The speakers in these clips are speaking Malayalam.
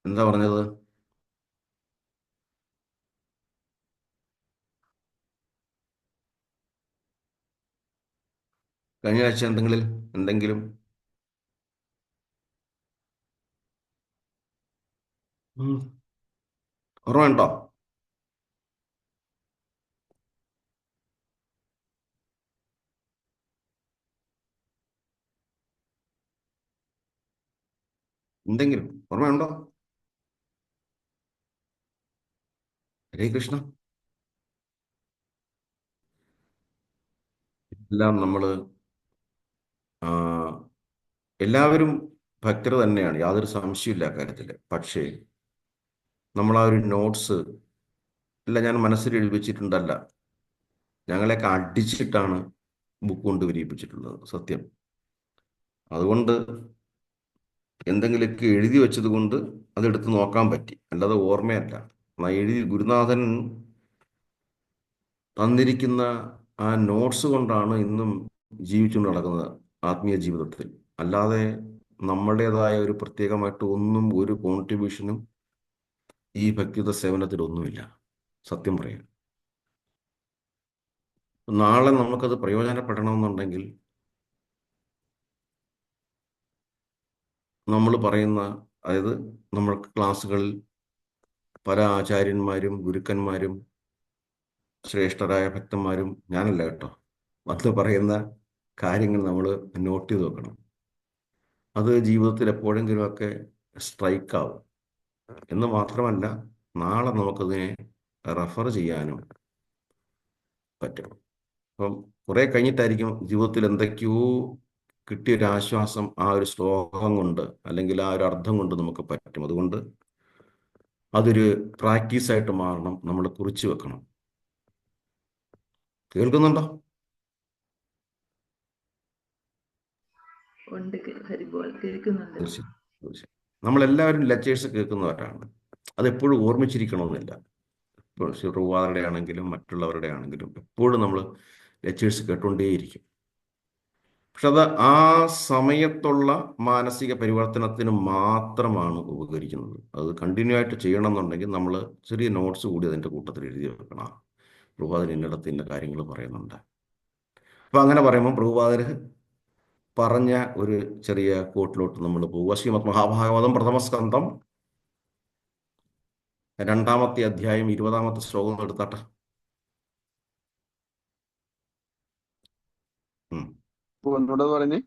എന്താ പറഞ്ഞത്? കഴിഞ്ഞ ആഴ്ച എന്തെങ്കിലും ഉം, ഓർമ്മയുണ്ടോ? എന്തെങ്കിലും ഓർമ്മയുണ്ടോ? ഹരേ കൃഷ്ണ. എല്ലാം നമ്മൾ എല്ലാവരും ഭക്തർ തന്നെയാണ്, യാതൊരു സംശയമില്ല കാര്യത്തിൽ. പക്ഷേ നമ്മൾ ആ ഒരു നോട്ട്സ് ഇല്ല, ഞാൻ മനസ്സിൽ എഴുതി വെച്ചിട്ടുണ്ടല്ല, ഞങ്ങളെയൊക്കെ അടിച്ചിട്ടാണ് ബുക്ക് കൊണ്ട് വിരിയിപ്പിച്ചിട്ടുള്ളത്, സത്യം. അതുകൊണ്ട് എന്തെങ്കിലുമൊക്കെ എഴുതി വെച്ചത് കൊണ്ട് അതെടുത്ത് നോക്കാൻ പറ്റി, അല്ലാതെ ഓർമ്മയല്ല. എഴുതി ഗുരുനാഥൻ തന്നിരിക്കുന്ന ആ നോട്ട്സ് കൊണ്ടാണ് ഇന്നും ജീവിച്ചുകൊണ്ട് നടക്കുന്നത് ആത്മീയ ജീവിതത്തിൽ. അല്ലാതെ നമ്മളുടേതായ ഒരു പ്രത്യേകമായിട്ട് ഒന്നും, ഒരു കോൺട്രിബ്യൂഷനും ഈ ഭക്തിയുത സേവനത്തിലൊന്നുമില്ല, സത്യം പറയാം. നാളെ നമുക്കത് പ്രയോജനപ്പെടണമെന്നുണ്ടെങ്കിൽ നമ്മൾ പറയുന്ന, അതായത് നമ്മൾ ക്ലാസ്സുകളിൽ പല ആചാര്യന്മാരും ഗുരുക്കന്മാരും ശ്രേഷ്ഠരായ ഭക്തന്മാരും, ഞാനല്ല കേട്ടോ, വന്ന് പറയുന്ന കാര്യങ്ങൾ നമ്മൾ നോട്ട് ചെയ്ത് വെക്കണം. അത് ജീവിതത്തിൽ എപ്പോഴെങ്കിലുമൊക്കെ സ്ട്രൈക്ക് ആവും എന്ന് മാത്രമല്ല, നാളെ നമുക്കതിനെ റെഫർ ചെയ്യാനും പറ്റും. അപ്പം കുറെ കഴിഞ്ഞിട്ടായിരിക്കും ജീവിതത്തിൽ എന്തൊക്കെയോ കിട്ടിയൊരു ആശ്വാസം ആ ഒരു ശ്ലോകം കൊണ്ട്, അല്ലെങ്കിൽ ആ ഒരു അർത്ഥം കൊണ്ട് നമുക്ക് പറ്റും. അതുകൊണ്ട് അതൊരു പ്രാക്ടീസായിട്ട് മാറണം, നമ്മൾ കുറിച്ച് വെക്കണം. കേൾക്കുന്നുണ്ടോ? ഉണ്ട് ഹരിബോൾ കേൾക്കുന്നുണ്ട്. തീർച്ചയായും, തീർച്ചയായും. നമ്മളെല്ലാവരും ലെക്ചേഴ്സ് കേൾക്കുന്നവരാണ്, അതെപ്പോഴും ഓർമ്മിച്ചിരിക്കണമെന്നില്ല. ഇപ്പോൾ ശിവവാദരുടെ ആണെങ്കിലും മറ്റുള്ളവരുടെ ആണെങ്കിലും എപ്പോഴും നമ്മൾ ലെക്ചേഴ്സ് കേട്ടുകൊണ്ടേയിരിക്കും. പക്ഷെ അത് ആ സമയത്തുള്ള മാനസിക പരിവർത്തനത്തിന് മാത്രമാണ് ഉപകരിക്കുന്നത്. അത് കണ്ടിന്യൂ ആയിട്ട് ചെയ്യണം എന്നുണ്ടെങ്കിൽ നമ്മൾ ചെറിയ നോട്ട്സ് കൂടി അതിൻ്റെ കൂട്ടത്തിൽ എഴുതി വെക്കണം. പ്രഭുപാദർ ഇന്നിടത്ത് ഇന്ന കാര്യങ്ങൾ പറയുന്നുണ്ട്. അപ്പം അങ്ങനെ പറയുമ്പോൾ പ്രഭുപാദർ പറഞ്ഞ ഒരു ചെറിയ കോട്ടിലോട്ട് നമ്മൾ പോവുക. ശ്രീമദ് മഹാഭാഗവതം പ്രഥമസ്കന്ധം 2-ാമത്തെ അധ്യായം 20-ാമത്തെ ശ്ലോകം എടുത്താട്ടെ. ഒന്നുകൂടെ പറഞ്ഞേ.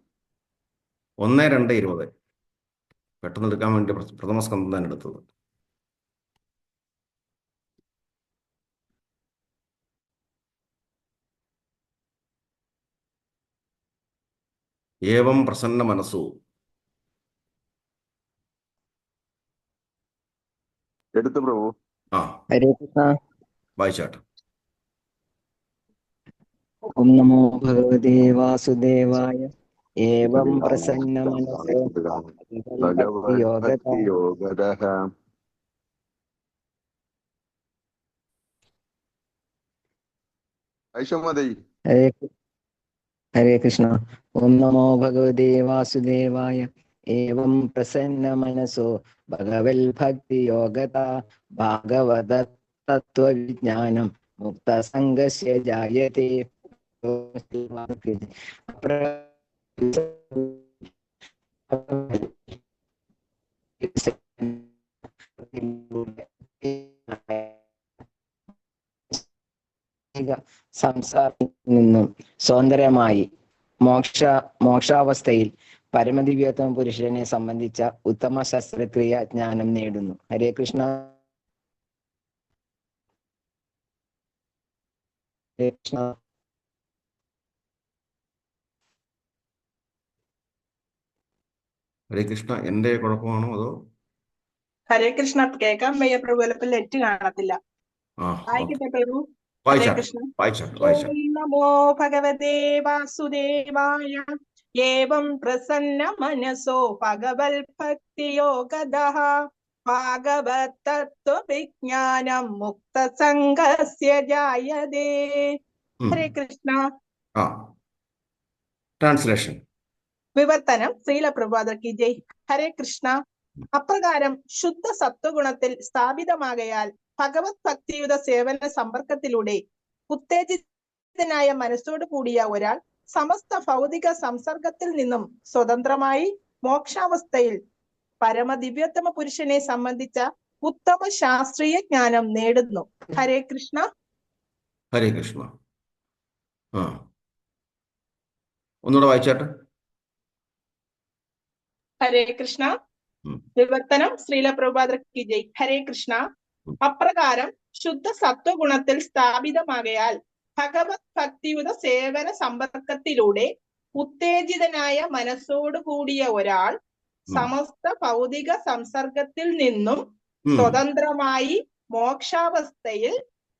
1-2-20 പെട്ടെന്ന് എടുക്കാൻ വേണ്ടി പ്രഥമസ്കന്ധം തന്നെ എടുത്തത്. ഏവം പ്രസന്ന മനസ്സു. എടുത്തു പ്രഭു. ആ, ഹരേ കൃഷ്ണ. വായിച്ചാട്ടെ. ഓം നമോ ഭഗവതേ വാസുദേവായ. ഏവം പ്രസന്ന മനസോ ഭഗവത് ഭക്തിയോഗത. ഭക്തി യോഗതഃ. ഐഷമതി. ഹരേ ഹരേ കൃഷ്ണ. ഓം നമോ ഭഗവതേ വാസുദേവായ. ഏവം പ്രസന്ന മനസോ ഭഗവൽ ഭക്തി യോഗത. ഭാഗവത തത്വവിജ്ഞാനം മുക്ത സംഗസ്യ ജായത്തെ. സംസാരത്തിൽ നിന്നും സ്വതന്ത്രമായി മോക്ഷാവസ്ഥയിൽ പരമദിവ്യോത്തമ പുരുഷനെ സംബന്ധിച്ച ഉത്തമ ശസ്ത്രക്രിയ ജ്ഞാനം നേടുന്നു. ഹരേ കൃഷ്ണ. ഹരേ കൃഷ്ണ. ഹരേ കൃഷ്ണ. എൻ്റെ കുഴപ്പമാണോ അതോ? ഹരേ കൃഷ്ണ. കേൾക്കാൻ വയ്യ പ്രഭു, ചിലപ്പോൾ നെറ്റ് കാണത്തില്ല. ആ, വായിക്കട്ടെ പ്രഭു. ഹരേ വായിച്ചാട്ടെ കൃഷ്ണ. വായിച്ചാട്ടെ ഓം വായിച്ചാട്ടെ. നമോ ഭഗവതേ വാസുദേവായ. ഏവം പ്രസന്ന മനസോ ഭഗവൽ ഭക്തി യോഗതഃ. ഭാഗവത് തത്വവിജ്ഞാനം മുക്ത സംഗസ്യ ജായതേ. ഹരേ കൃഷ്ണ. ആ, ട്രാൻസ്ലേഷൻ. വിവർത്തനം ശ്രീല പ്രഭുപാദർ കി ജയ്. ഹരേ കൃഷ്ണ. അപ്രകാരം ശുദ്ധ സത്വഗുണത്തിൽ സ്ഥാപിതമാകയാൽ ഭഗവത് ഭക്തിയുത സേവന സമ്പർക്കത്തിലൂടെ ഉത്തേജിതനായ മനസ്സോട് കൂടിയ ഒരാൾ സമസ്ത ഭൗതിക സംസർഗത്തിൽ നിന്നും സ്വതന്ത്രമായി മോക്ഷാവസ്ഥയിൽ പരമദിവ്യോത്തമ പുരുഷനെ സംബന്ധിച്ച ഉത്തമ ശാസ്ത്രീയ ജ്ഞാനം നേടുന്നു. ഹരേ കൃഷ്ണ. ഹരേ കൃഷ്ണ. ആ, ഒന്നുകൂടെ വായിച്ചാട്ടെ. ഹരേ കൃഷ്ണ. ഉം. വിവർത്തനം ശ്രീല പ്രഭുപാദർ കി ജയ്. ഹരേ കൃഷ്ണ. അപ്രകാരം ശുദ്ധ സത്വഗുണത്തിൽ സ്ഥാപിതമാകയാൽ ഭഗവത് ഭക്തിയുത സേവന സമ്പർക്കത്തിലൂടെ ഉത്തേജിതനായ മനസ്സോട് കൂടിയ ഒരാൾ സമസ്ത ഭൗതിക സംസർഗത്തിൽ നിന്നും സ്വതന്ത്രമായി മോക്ഷാവസ്ഥയിൽ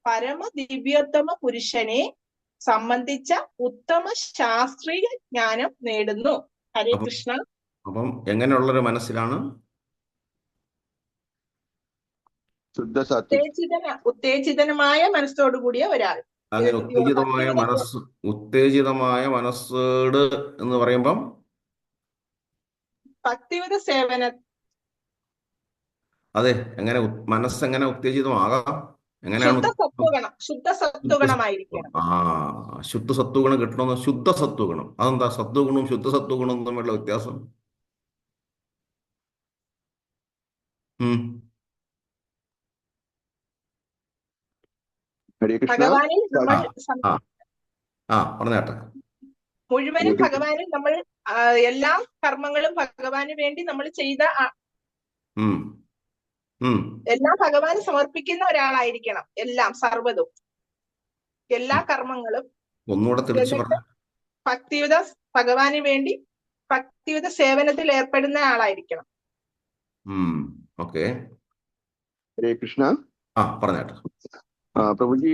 പരമദിവ്യോത്തമ പുരുഷനെ സംബന്ധിച്ച ഉത്തമ ശാസ്ത്രീയ ജ്ഞാനം നേടുന്നു. ഹരേ കൃഷ്ണ. അപ്പം എങ്ങനെയുള്ളൊരു മനസ്സിലാണ്? ശുദ്ധ സാത്വിക ഉത്തേജിതമായ മനസ്സോട് കൂടിയ ഒരാൾ. അങ്ങനെ ഉത്തേജിതമായ മനസ്സോട് എന്ന് പറയുമ്പം ഭക്തിയുത സേവന. അതെ, എങ്ങനെ മനസ്സെങ്ങനെ ഉത്തേജിതമാകാം? എങ്ങനെയാണ്? ശുദ്ധ സത്വഗുണമായിരിക്കണം. ശുദ്ധ സത്വഗുണം കിട്ടണമെന്ന്. ശുദ്ധ സത്വഗുണം അതെന്താ? സത്വഗുണവും ശുദ്ധ സത്വഗുണവും തമ്മിലുള്ള വ്യത്യാസം? ഹരേ കൃഷ്ണ. ഭഗവാനിൽ നമ്മൾ പറഞ്ഞാട്ടെ. മുഴുവനും ഭഗവാനിൽ നമ്മൾ എല്ലാ കർമ്മങ്ങളും ഭഗവാന് വേണ്ടി നമ്മൾ ചെയ്ത എല്ലാം ഭഗവാന് സമർപ്പിക്കുന്ന ഒരാളായിരിക്കണം. എല്ലാം സർവ്വതും എല്ലാ കർമ്മങ്ങളും ഒന്നുകൂടെ തിരിച്ചു പറഞ്ഞു. ഭക്തിയുത ഭഗവാന് വേണ്ടി ഭക്തിയുത സേവനത്തിൽ ഏർപ്പെടുന്ന ആളായിരിക്കണം. ഓക്കെ. ഹരേ കൃഷ്ണ. പറഞ്ഞാട്ടെ. പ്രഭുജി,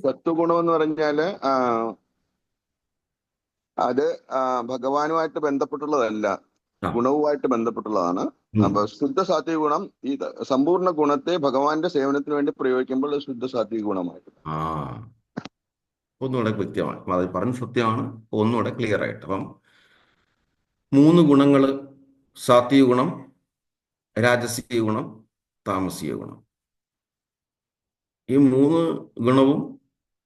സത്വഗുണം എന്ന് പറഞ്ഞാല് അത് ഭഗവാനുമായിട്ട് ബന്ധപ്പെട്ടുള്ളതല്ല, ഗുണവുമായിട്ട് ബന്ധപ്പെട്ടുള്ളതാണ്. അപ്പൊ ശുദ്ധ സാത്വിക ഗുണം ഈ സമ്പൂർണ്ണ ഗുണത്തെ ഭഗവാന്റെ സേവനത്തിന് വേണ്ടി പ്രയോഗിക്കുമ്പോൾ ശുദ്ധ സാത്വിക ഗുണമായിട്ട്. ഒന്നുകൂടെ കൃത്യമാണ് അത് പറഞ്ഞ സത്യമാണ്. ഒന്നുകൂടെ ക്ലിയർ ആയിട്ട്. അപ്പം 3 ഗുണങ്ങള്: സാത്വിക ഗുണം, രാജസിക ഗുണം, താമസിക ഗുണം. ഈ 3 ഗുണവും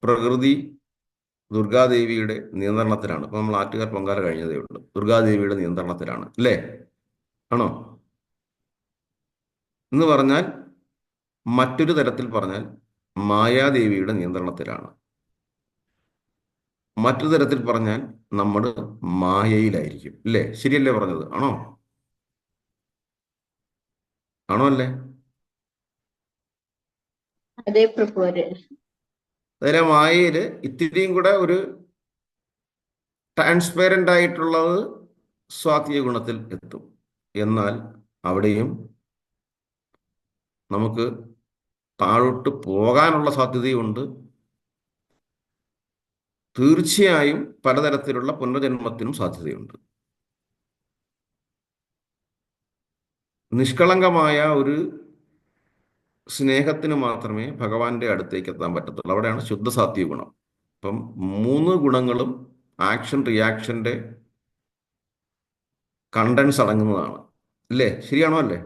പ്രകൃതി ദുർഗാദേവിയുടെ നിയന്ത്രണത്തിലാണ്. ഇപ്പൊ നമ്മൾ ആറ്റുകാൽ പൊങ്കാല കഴിഞ്ഞതേ ഉള്ളൂ. ദുർഗാദേവിയുടെ നിയന്ത്രണത്തിലാണ്, അല്ലേ? ആണോ? എന്ന് പറഞ്ഞാൽ മറ്റൊരു തരത്തിൽ പറഞ്ഞാൽ മായാദേവിയുടെ നിയന്ത്രണത്തിലാണ്. മറ്റൊരു തരത്തിൽ പറഞ്ഞാൽ നമ്മൾ മായയിലായിരിക്കും, അല്ലേ? ശരിയല്ലേ പറഞ്ഞത്? ആണോ അല്ലേ? അതേ പ്രഭു. അതിലെ മായയില് ഇത്തിരിയും കൂടെ ഒരു ട്രാൻസ്പെറൻ്റ് ആയിട്ടുള്ളത് സ്വാത്വിക ഗുണത്തിൽ എത്തും. എന്നാൽ അവിടെയും നമുക്ക് താഴോട്ട് പോകാനുള്ള സാധ്യതയുണ്ട്. തീർച്ചയായും പലതരത്തിലുള്ള പുനർജന്മത്തിനും സാധ്യതയുണ്ട്. നിഷ്കളങ്കമായ ഒരു സ്നേഹത്തിന് മാത്രമേ ഭഗവാന്റെ അടുത്തേക്ക് എത്താൻ പറ്റത്തുള്ളൂ. അവിടെയാണ് ശുദ്ധ സാത്വിക ഗുണം. അപ്പം 3 ഗുണങ്ങളും ആക്ഷൻ റിയാക്ഷന്റെ കണ്ടൻസ് അടങ്ങുന്നതാണ്, അല്ലേ? ശരിയാണോ? അല്ലേ?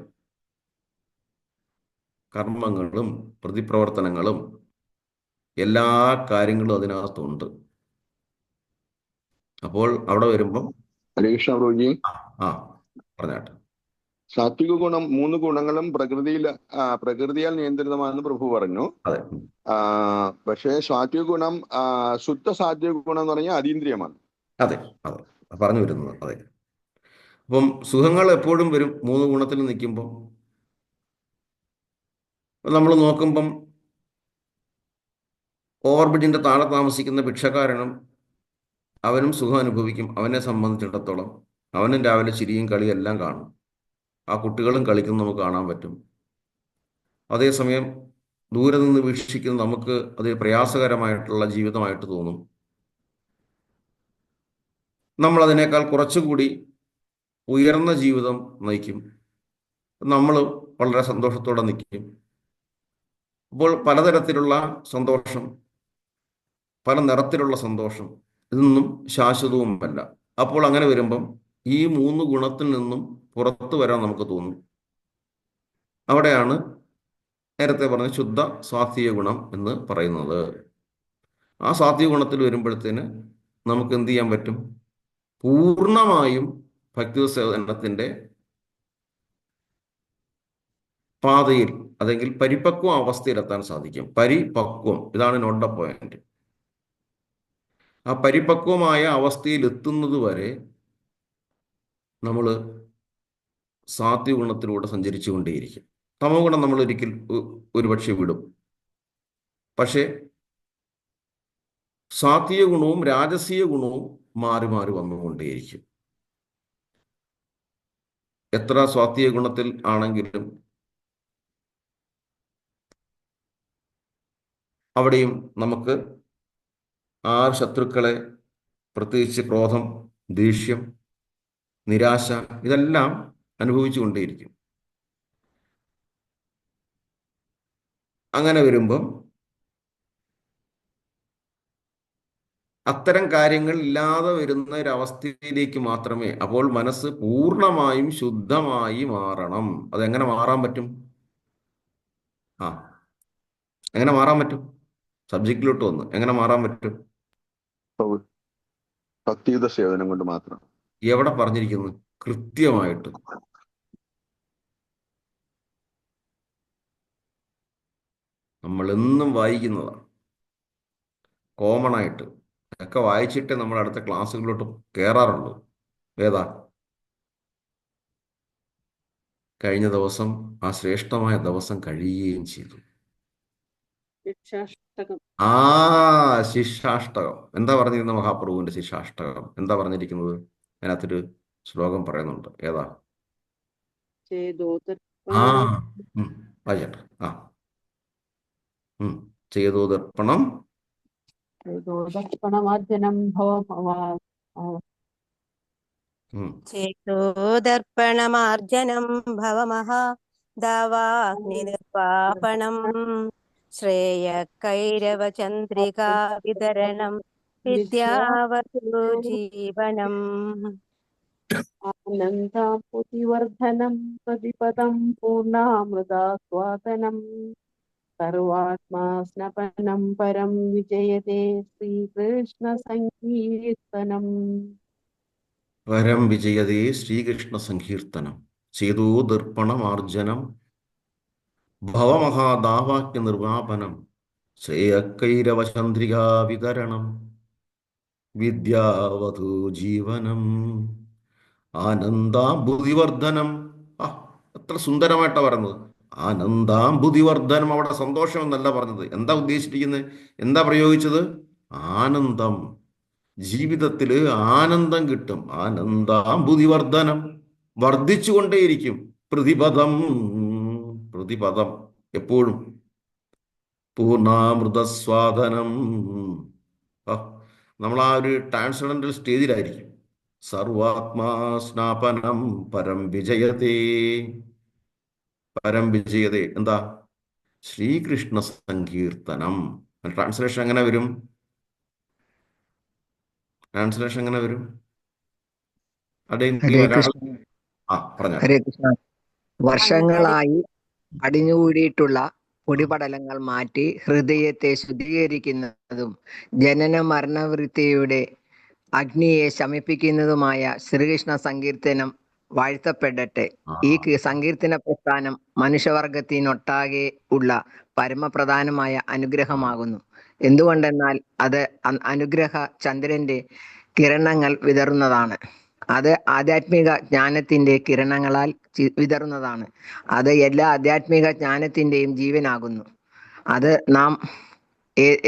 കർമ്മങ്ങളും പ്രതിപ്രവർത്തനങ്ങളും എല്ലാ കാര്യങ്ങളും അതിനകത്തുണ്ട്. അപ്പോൾ അവിടെ വരുമ്പം ഹരേ കൃഷ്ണ പ്രഭുജി. പറഞ്ഞാട്ടെ. സാത്വിക ഗുണം 3 ഗുണങ്ങളും പ്രകൃതിയാൽ നിയന്ത്രിതമാണെന്ന് പ്രഭു പറഞ്ഞു. അതെ. പക്ഷേ സാത്വിക ഗുണം ശുദ്ധ സാത്വിക ഗുണം എന്ന് പറഞ്ഞാൽ അതീന്ദ്രിയമാണ്. അതെ അതെ പറഞ്ഞു വരുന്നത്. അതെ. അപ്പം സുഖങ്ങൾ എപ്പോഴും വരും 3 ഗുണത്തിൽ നിൽക്കുമ്പോൾ. നമ്മൾ നോക്കുമ്പം ഓവർബ്രിഡ്ജിന്റെ താഴെ താമസിക്കുന്ന ഭിക്ഷക്കാരനും അവനും സുഖം അനുഭവിക്കും. അവനെ സംബന്ധിച്ചിടത്തോളം അവനും രാവിലെ ചിരിയും കളിയും എല്ലാം കാണും. ആ കുട്ടികളും കളിക്കുന്നത് നമുക്ക് കാണാൻ പറ്റും. അതേസമയം ദൂരെ നിന്ന് വീക്ഷിക്കുന്ന നമുക്ക് അത് പ്രയാസകരമായിട്ടുള്ള ജീവിതമായിട്ട് തോന്നും. നമ്മൾ അതിനേക്കാൾ കുറച്ചുകൂടി ഉയർന്ന ജീവിതം നയിക്കും. നമ്മൾ വളരെ സന്തോഷത്തോടെ നിൽക്കും. അപ്പോൾ പലതരത്തിലുള്ള സന്തോഷം, പല നിറത്തിലുള്ള സന്തോഷം, ഇതൊന്നും ശാശ്വതവുമല്ല. അപ്പോൾ അങ്ങനെ വരുമ്പം ഈ 3 ഗുണത്തിൽ നിന്നും പുറത്തു വരാൻ നമുക്ക് തോന്നും. അവിടെയാണ് നേരത്തെ പറഞ്ഞ ശുദ്ധ സാത്വിക ഗുണം എന്ന് പറയുന്നത്. ആ സാത്വിക ഗുണത്തിൽ വരുമ്പോഴത്തേന് നമുക്ക് എന്ത് ചെയ്യാൻ പറ്റും? പൂർണ്ണമായും ഭക്തി സേവനത്തിൻ്റെ പാതയിൽ അല്ലെങ്കിൽ പരിപക്വ അവസ്ഥയിലെത്താൻ സാധിക്കും. പരിപക്വം, ഇതാണ് നോട്ട് ദ പോയിന്റ്. ആ പരിപക്വമായ അവസ്ഥയിൽ എത്തുന്നത് വരെ നമ്മൾ സാത്വിക ഗുണത്തിലൂടെ സഞ്ചരിച്ചു കൊണ്ടേയിരിക്കും. തമോ ഗുണം നമ്മൾ ഒരിക്കൽ ഒരുപക്ഷെ വിടും. പക്ഷേ സാത്വിക ഗുണവും രാജസീയ ഗുണവും മാറി മാറി വന്നുകൊണ്ടേയിരിക്കും. എത്ര സാത്വിക ഗുണത്തിൽ ആണെങ്കിലും അവിടെയും നമുക്ക് ആ ശത്രുക്കളെ, പ്രത്യേകിച്ച് ക്രോധം, ദേഷ്യം, നിരാശ, ഇതെല്ലാം അനുഭവിച്ചു കൊണ്ടേയിരിക്കും. അങ്ങനെ വരുമ്പം അത്തരം കാര്യങ്ങൾ ഇല്ലാതെ വരുന്ന ഒരവസ്ഥയിലേക്ക് മാത്രമേ, അപ്പോൾ മനസ്സ് പൂർണ്ണമായും ശുദ്ധമായി മാറണം. അതെങ്ങനെ മാറാൻ പറ്റും? എങ്ങനെ മാറാൻ പറ്റും? സബ്ജക്റ്റിലോട്ട് വന്ന് എങ്ങനെ മാറാൻ പറ്റും? ഭക്തിയുത സേവനം കൊണ്ട് മാത്രം. എവിടെ പറഞ്ഞിരിക്കുന്നു? കൃത്യമായിട്ട് നമ്മൾ എന്നും വായിക്കുന്നതാണ്, കോമൺ ആയിട്ട് ഒക്കെ വായിച്ചിട്ടേ നമ്മൾ അടുത്ത ക്ലാസ്സുകളിലോട്ട് കയറാറുള്ളൂ. ഏതാ? കഴിഞ്ഞ ദിവസം ആ ശ്രേഷ്ഠമായ ദിവസം കഴിയുകയും ചെയ്തു. ശിക്ഷാഷ്ടകം. എന്താ പറഞ്ഞിരുന്ന മഹാപ്രഭുവിന്റെ ശിക്ഷാഷ്ടകം? എന്താ പറഞ്ഞിരിക്കുന്നത്? അതിനകത്തൊരു ശ്ലോകം പറയുന്നുണ്ട്. ഏതാ? വായിച്ചട്ടെ. ചെയ്തോദർപ്പണം ചേതോദർപ്പണമാർജനം ഭവമഹാദാവാഗ്നിർവാപണം ശ്രേയകൈരവചന്ദ്രികാ വിതരണം വിദ്യാവതു ജീവനം ആനന്ദാപുതിവർദ്ധനം പ്രതിപദം പൂർണ്ണാമൃതാസ്വാദനം സർവാത്മാ സ്നപനം പരം വിജയതേ ശ്രീകൃഷ്ണ സങ്കീർത്തനം. പരം വിജയതേ ശ്രീകൃഷ്ണ സങ്കീർത്തനം. ചേതോദർപ്പണമാർജനം ഭവമഹാദാവാക്യ നിർവാപനം ശ്രേയക്കൈരവചന്ദ്രികാ വിതരണം വിദ്യാവധു ജീവനം ആനന്ദാംബുതിവർദ്ധനം. എത്ര സുന്ദരമായിട്ടാണ് പറയുന്നത്. ആനന്ദാംബുതിവർദ്ധനം. അവിടെ സന്തോഷം എന്നല്ല പറഞ്ഞത്. എന്താ ഉദ്ദേശിച്ചിരിക്കുന്നത്? എന്താ പ്രയോഗിച്ചത്? ആനന്ദം. ജീവിതത്തിൽ ആനന്ദം കിട്ടും. ആനന്ദാംബുതിവർദ്ധനം, വർദ്ധിച്ചുകൊണ്ടേയിരിക്കും. പ്രതിപദം, പ്രതിപദം എപ്പോഴും. പൂർണ്ണാമൃതസ്വാദനം. നമ്മൾ ആ ഒരു ട്രാൻസ്ജെൻഡറൽ സ്റ്റേജിലായിരിക്കും. സർവാത്മാ സ്നാപനം പരം വിജയതേ. പരം വിജയതേ എന്താ? ശ്രീകൃഷ്ണ സങ്കീർത്തനം. ട്രാൻസ്ലേഷൻ എങ്ങനെ വരും? ട്രാൻസ്ലേഷൻ എങ്ങനെ വരും? ഹരേ കൃഷ്ണ. വർഷങ്ങളായി അടിഞ്ഞുകൂടിയിട്ടുള്ള പൊടിപടലങ്ങൾ മാറ്റി ഹൃദയത്തെ ശുദ്ധീകരിക്കുന്നതും ജനന മരണവൃത്തിയുടെ അഗ്നിയെ ശമിപ്പിക്കുന്നതുമായ ശ്രീകൃഷ്ണ സങ്കീർത്തനം വാഴ്ത്തപ്പെടട്ടെ. ഈ സങ്കീർത്തന പ്രസ്ഥാനം മനുഷ്യവർഗത്തിനൊട്ടാകെ ഉള്ള പരമപ്രധാനമായ അനുഗ്രഹമാകുന്നു. എന്തുകൊണ്ടെന്നാൽ അത് അനുഗ്രഹ ചന്ദ്രന്റെ കിരണങ്ങൾ വിതറുന്നതാണ്. അത് ആധ്യാത്മിക ജ്ഞാനത്തിന്റെ കിരണങ്ങളാൽ വിതറുന്നതാണ്. അത് എല്ലാ ആധ്യാത്മിക ജ്ഞാനത്തിന്റെയും ജീവനാകുന്നു. അത് നാം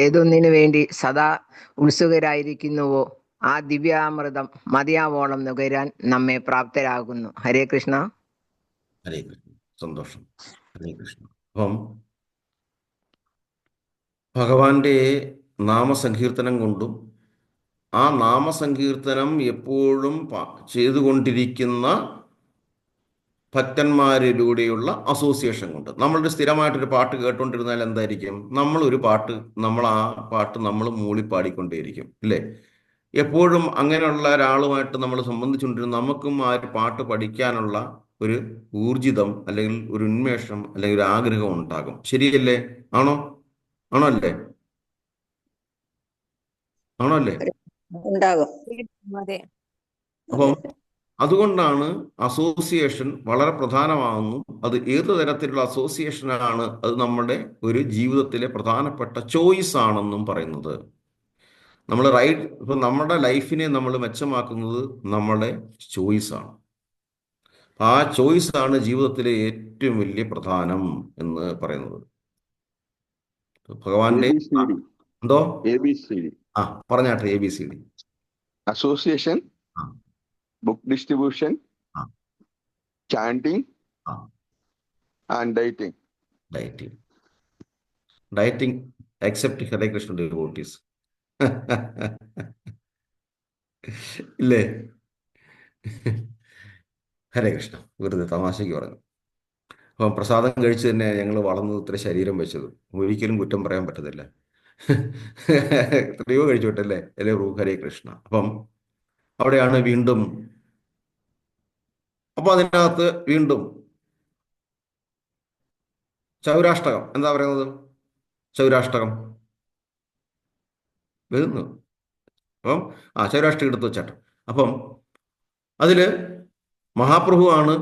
ഏതൊന്നിനു വേണ്ടി സദാ ഉത്സുകരായിരിക്കുന്നുവോ ആ ദിവ്യാമൃതം മതിയാവോളം നുകരാൻ നമ്മെ പ്രാപ്തരാകുന്നു. ഹരേ കൃഷ്ണ. ഹരേ കൃഷ്ണ. സന്തോഷം. ഹരേ കൃഷ്ണ. അപ്പം ഭഗവാന്റെ നാമസങ്കീർത്തനം കൊണ്ടും ആ നാമസങ്കീർത്തനം എപ്പോഴും ചെയ്തുകൊണ്ടിരിക്കുന്ന ഭക്തന്മാരിലൂടെയുള്ള അസോസിയേഷൻ കൊണ്ട്. നമ്മളുടെ സ്ഥിരമായിട്ടൊരു പാട്ട് കേട്ടുകൊണ്ടിരുന്നാൽ എന്തായിരിക്കും? നമ്മൾ ആ പാട്ട് നമ്മൾ മൂളിപ്പാടിക്കൊണ്ടേയിരിക്കും, ഇല്ലേ? എപ്പോഴും അങ്ങനെയുള്ള ഒരാളുമായിട്ട് നമ്മൾ സംബന്ധിച്ചുകൊണ്ടിരുന്ന നമുക്കും ആ ഒരു പാട്ട് പഠിക്കാനുള്ള ഒരു ഊർജിതം അല്ലെങ്കിൽ ഒരു ഉന്മേഷം അല്ലെങ്കിൽ ഒരു ആഗ്രഹം ഉണ്ടാകും. ശരിയല്ലേ? ആണോ? ആണോ അല്ലേ? ആണോ അല്ലേ? ഉണ്ടാകും. അതെ. അപ്പം അതുകൊണ്ടാണ് അസോസിയേഷൻ വളരെ പ്രധാനമാകുന്നു. അത് ഏത് തരത്തിലുള്ള അസോസിയേഷനാണ് അത് നമ്മുടെ ഒരു ജീവിതത്തിലെ പ്രധാനപ്പെട്ട ചോയ്സ് ആണെന്നും പറയുന്നത്. നമ്മൾ ഇപ്പം നമ്മുടെ ലൈഫിനെ നമ്മൾ മെച്ചമാക്കുന്നത് നമ്മുടെ ചോയ്സ് ആണ്. ആ ചോയ്സ് ആണ് ജീവിതത്തിലെ ഏറ്റവും വലിയ പ്രധാനം എന്ന് പറയുന്നത്. ഭഗവാന്റെ ABCD. എന്തോ ABCD. പറഞ്ഞാട്ടെ. ABCD. അസോസിയേഷൻ, ആ ബുക്ക് ഡിസ്ട്രിബ്യൂഷൻ, ആ ചാൻഡിങ് ആ and dating. Dieting except Hare Krishna devotees. ഇല്ലേ? ഹരേ കൃഷ്ണ. വെറുതെ തമാശയ്ക്ക് പറഞ്ഞു. അപ്പം പ്രസാദം കഴിച്ച് തന്നെ ഞങ്ങൾ വളർന്നത് ഇത്ര ശരീരം വെച്ചത്. ഒരിക്കലും കുറ്റം പറയാൻ പറ്റത്തില്ല. എത്രയോ കഴിച്ചോട്ടല്ലേ? അല്ലേ? ഹരേ കൃഷ്ണ. അപ്പം അവിടെയാണ് വീണ്ടും, അപ്പൊ അതിനകത്ത് വീണ്ടും ചൗരാഷ്ടകം എന്താ പറയുന്നത്? ചൗരാഷ്ടകം വരുന്നു. അപ്പം ചൗരാഷ്ടകം എടുത്ത് വെച്ചാട്ടോ. അപ്പം അതില് മഹാപ്രഭുവാണ്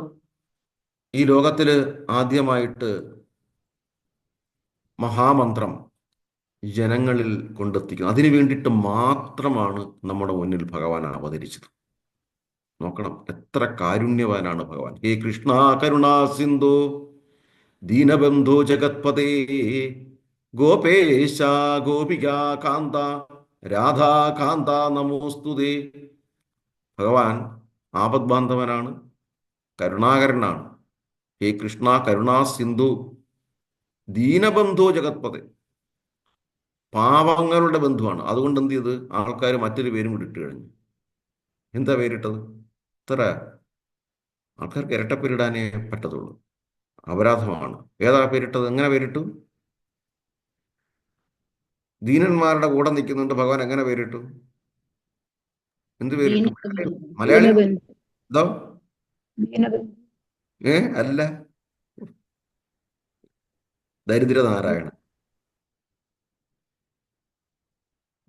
ഈ ലോകത്തിൽ ആദ്യമായിട്ട് മഹാമന്ത്രം ജനങ്ങളിൽ കൊണ്ടെത്തിക്കുന്നത്. അതിനു വേണ്ടിയിട്ട് മാത്രമാണ് നമ്മുടെ മുന്നിൽ ഭഗവാൻ അവതരിച്ചത്. നോക്കണം, എത്ര കാരുണ്യവാനാണ് ഭഗവാൻ. ഹേ കൃഷ്ണ കരുണാ സിന്ധു ദീനബന്ധു ജഗത്പതേ ഗോപേശ ഗോപികാ കാന്ത രാധാകാന്ത നമോസ്തുതേ. ഭഗവാൻ ആപദ്ബാന്ധവനാണ്, കരുണാകരനാണ്. ഹേ കൃഷ്ണ കരുണാ സിന്ധു ദീനബന്ധു ജഗത്പതേ, പാവങ്ങളുടെ ബന്ധുവാണ്. അതുകൊണ്ട് എന്ത് ചെയ്ത് ആൾക്കാർ മറ്റൊരു പേരും കൂടി ഇട്ട് കഴിഞ്ഞു. എന്താ പേരിട്ടത്? ഇത്ര ആൾക്കാർക്ക് ഇരട്ടപ്പേരിടാനേ പറ്റത്തുള്ളൂ. അപരാധമാണ്. ഏതാ പേരിട്ടത്? എങ്ങനെ പേരിട്ടു? ദീനന്മാരുടെ കൂടെ നിൽക്കുന്നുണ്ട് ഭഗവാൻ. എങ്ങനെ പേരിട്ടു? എന്ത് പേരിട്ടു? മലയാളി എന്തോ? അല്ല, ദരിദ്രനാരായണൻ.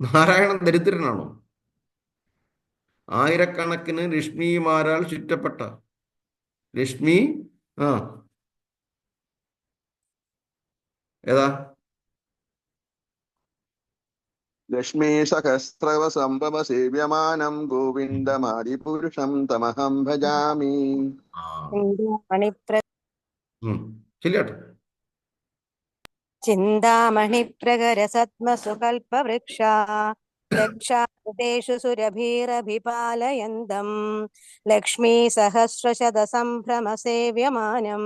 നാരായണൻ ദരിദ്രനാണോ? ആയിരക്കണക്കിന് ലക്ഷ്മിമാരാൽ ചുറ്റപ്പെട്ട ലക്ഷ്മി. ഏതാ? ലക്ഷ്മീ സഹസ്രവ സംഭവ സേവ്യമാനം ഗോവിന്ദമാദിപുരുഷം തമഹം ഭജാമി. ശരിയാട്ടെ. ചിന്താമണിപ്രകര സത്മസുകൽപവൃക്ഷ ലക്ഷാദേശു സുരഭിരഭിപാലയന്തം ലക്ഷ്മീ സഹസ്രശത സംഭ്രമ സേവ്യമാനം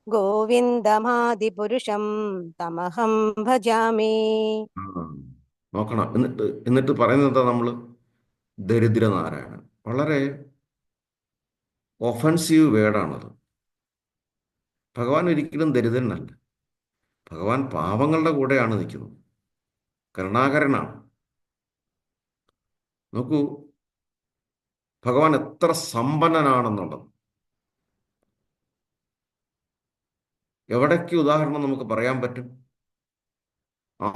ഗോവിന്ദമാദിപുരുഷം തമഹം ഭജാമി. നോക്കണം. എന്നിട്ട് പറയുന്നത് എന്താ? നമ്മള് ദരിദ്രനാരായണൻ. വളരെ ഒഫൻസീവ് വേർഡാണത്. ഭഗവാൻ ഒരിക്കലും ദരിദ്രനല്ല. ഭഗവാൻ പാവങ്ങളുടെ കൂടെയാണ് നിൽക്കുന്നത്. കരുണാകരനാണ്. നോക്കൂ ഭഗവാൻ എത്ര സമ്പന്നനാണെന്നുള്ളത്. എവിടേക്ക് ഉദാഹരണം നമുക്ക് പറയാൻ പറ്റും?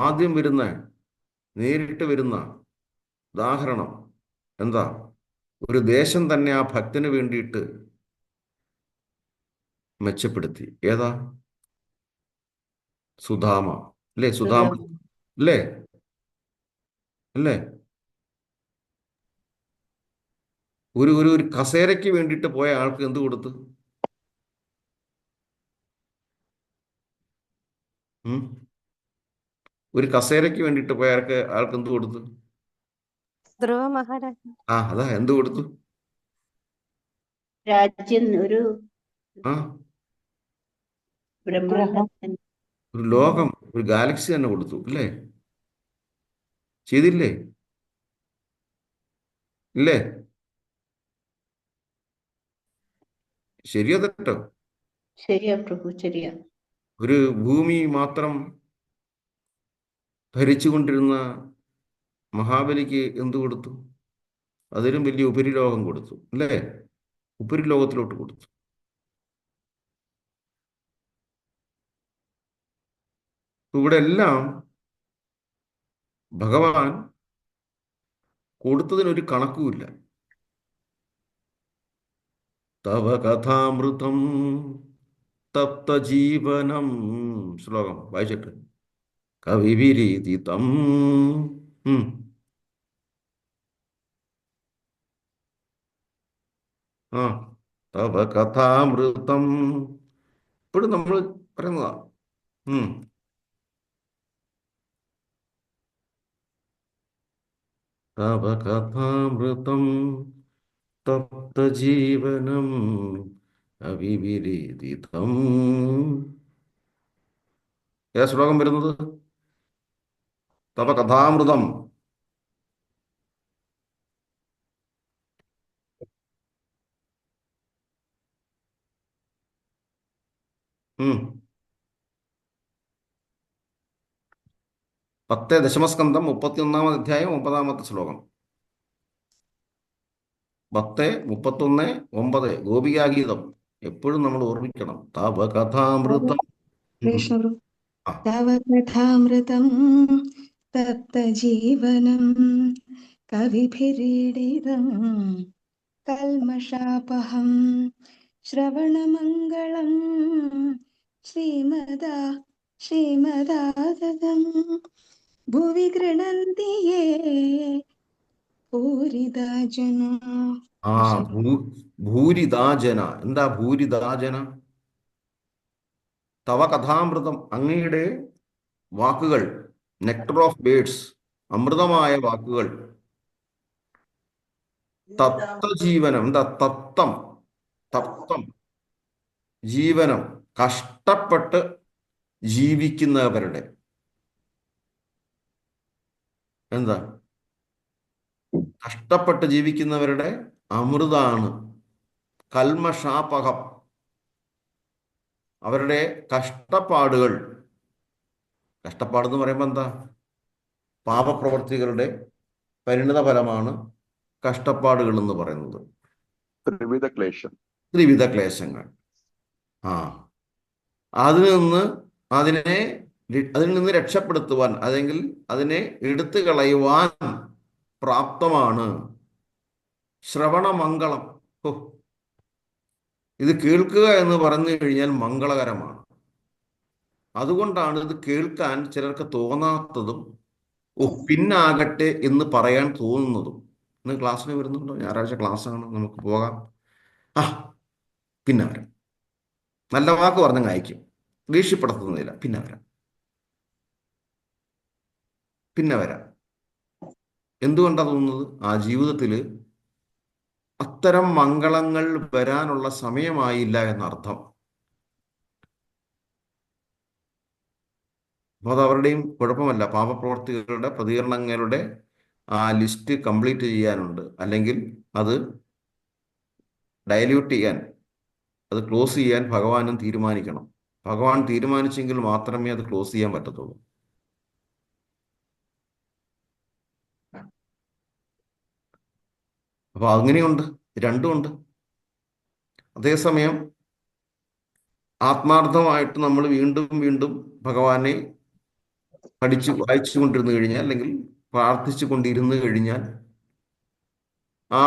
ആദ്യം നേരിട്ട് വരുന്ന ഉദാഹരണം എന്താ? ഒരു ദേശം തന്നെ ആ ഭക്തന് വേണ്ടിയിട്ട് മെച്ചപ്പെടുത്തി. ഏതാ? സുധാമ. അല്ലേ? സുധാമ അല്ലേ? അല്ലേ? ഒരു ഒരു ഒരു കസേരയ്ക്ക് വേണ്ടിയിട്ട് പോയ ആൾക്ക് എന്ത് കൊടുത്തു? ഒരു കസേരയ്ക്ക് വേണ്ടിയിട്ട് പോയ ആൾക്ക് എന്ത് കൊടുത്തു? ധ്രുവ മഹാരാജ. അതാ എന്ത് കൊടുത്തു? രാജ്യം, ഒരു ഒരു ലോകം, ഒരു ഗാലക്സി തന്നെ കൊടുത്തു. അല്ലേ? ചെയ്തില്ലേ? ഇല്ലേ? ശരിയോ തെറ്റോ? ശരിയാ പ്രഭു, ശരിയാ. ഒരു ഭൂമി മാത്രം ഭരിച്ചുകൊണ്ടിരുന്ന മഹാബലിക്ക് എന്തു കൊടുത്തു? അതിനും വലിയ ഉപരിലോകം കൊടുത്തു, അല്ലേ? ഉപരിലോകത്തിലോട്ട് കൊടുത്തു. ഇവിടെ എല്ലാം ഭഗവാൻ കൊടുത്തതിനൊരു കണക്കുമില്ല. തവ കഥാമൃതം തപ്ത ജീവനം, ശ്ലോകം വായിച്ചിട്ട്. കവിവിരീതിതം. ആ തവ കഥാമൃതം ഇപ്പോഴും നമ്മൾ പറയുന്നതാ. തവ കഥാമൃതം തപ്ത ജീവനം അവിവിരീതിതം. ഏതാ ശ്ലോകം വരുന്നത്? തവ കഥാമൃതം. പത്ത് ദശമസ്കന്ധം 31-ാം അധ്യായം 9-ാമത്തെ ശ്ലോകം. 10:31-9 ഗോപികാഗീതം എപ്പോഴും നമ്മൾ ഓർമ്മിക്കണം. തവ കഥാമൃതം. തവ കഥാമൃതം തപ്തജീവനം കവിഭിരീഡിതം കൽമഷാപഹം ശ്രവണമംഗളം ശ്രീമദാഗതം ഭുവി ഗൃണന്തി യേ ഭൂരിദാ ജനാ. ഭൂരിദാജന. എന്താ ഭൂരിദാജന? തവ കഥാമൃതം, അങ്ങയുടെ വാക്കുകൾ, നെക്ടർ ഓഫ് ബേഡ്സ്, അമൃതമായ വാക്കുകൾ. തപ്തജീവനം. എന്താ തപ്തം? തപ്തം ജീവനം, കഷ്ടപ്പെട്ട് ജീവിക്കുന്നവരുടെ. എന്താ? കഷ്ടപ്പെട്ട് ജീവിക്കുന്നവരുടെ അമൃതാണ്. കൽമഷാപകം, അവരുടെ കഷ്ടപ്പാടുകൾ. കഷ്ടപ്പാടെന്ന് പറയുമ്പോൾ എന്താ? പാപപ്രവർത്തികളുടെ പരിണിത ഫലമാണ് കഷ്ടപ്പാടുകൾ എന്ന് പറയുന്നത്. ത്രിവിധ ക്ലേശങ്ങൾ. അതിൽ നിന്ന് രക്ഷപ്പെടുത്തുവാൻ, അല്ലെങ്കിൽ അതിനെ എടുത്തു കളയുവാൻ പ്രാപ്തമാണ് ശ്രവണമംഗളം. ഇത് കേൾക്കുക എന്ന് പറഞ്ഞു കഴിഞ്ഞാൽ മംഗളകരമാണ്. അതുകൊണ്ടാണ് ഇത് കേൾക്കാൻ ചിലർക്ക് തോന്നാത്തതും പിന്നാകട്ടെ എന്ന് പറയാൻ തോന്നുന്നതും. ഇന്ന് ക്ലാസ്സിന് വരുന്നുണ്ടോ? ഞായറാഴ്ച ക്ലാസ്സാണ്, നമുക്ക് പോകാം. പിന്നെ വരാം. നല്ല വാക്ക് പറഞ്ഞങ്ങ് അയക്കും, ദേഷ്യപ്പെടുത്തുന്നില്ല. പിന്നെ വരാം. എന്തുകൊണ്ടാണ് തോന്നുന്നത്? ആ ജീവിതത്തിൽ അത്തരം മംഗളങ്ങൾ വരാനുള്ള സമയമായില്ല എന്നർത്ഥം. അപ്പോൾ അത് അവരുടെയും കുഴപ്പമല്ല. പാപപ്രവർത്തികളുടെ പ്രതികരണങ്ങളുടെ ആ ലിസ്റ്റ് കംപ്ലീറ്റ് ചെയ്യാനുണ്ട്, അല്ലെങ്കിൽ അത് ഡയല്യൂട്ട് ചെയ്യാൻ, അത് ക്ലോസ് ചെയ്യാൻ ഭഗവാനും തീരുമാനിക്കണം. ഭഗവാൻ തീരുമാനിച്ചെങ്കിൽ മാത്രമേ അത് ക്ലോസ് ചെയ്യാൻ പറ്റത്തുള്ളൂ. അപ്പോൾ അങ്ങനെയുണ്ട്, രണ്ടുമുണ്ട്. അതേസമയം ആത്മാർത്ഥമായിട്ട് നമ്മൾ വീണ്ടും വീണ്ടും ഭഗവാനെ വായിച്ചു കൊണ്ടിരുന്നു കഴിഞ്ഞാൽ, അല്ലെങ്കിൽ പ്രാർത്ഥിച്ചു കൊണ്ടിരുന്നു കഴിഞ്ഞാൽ, ആ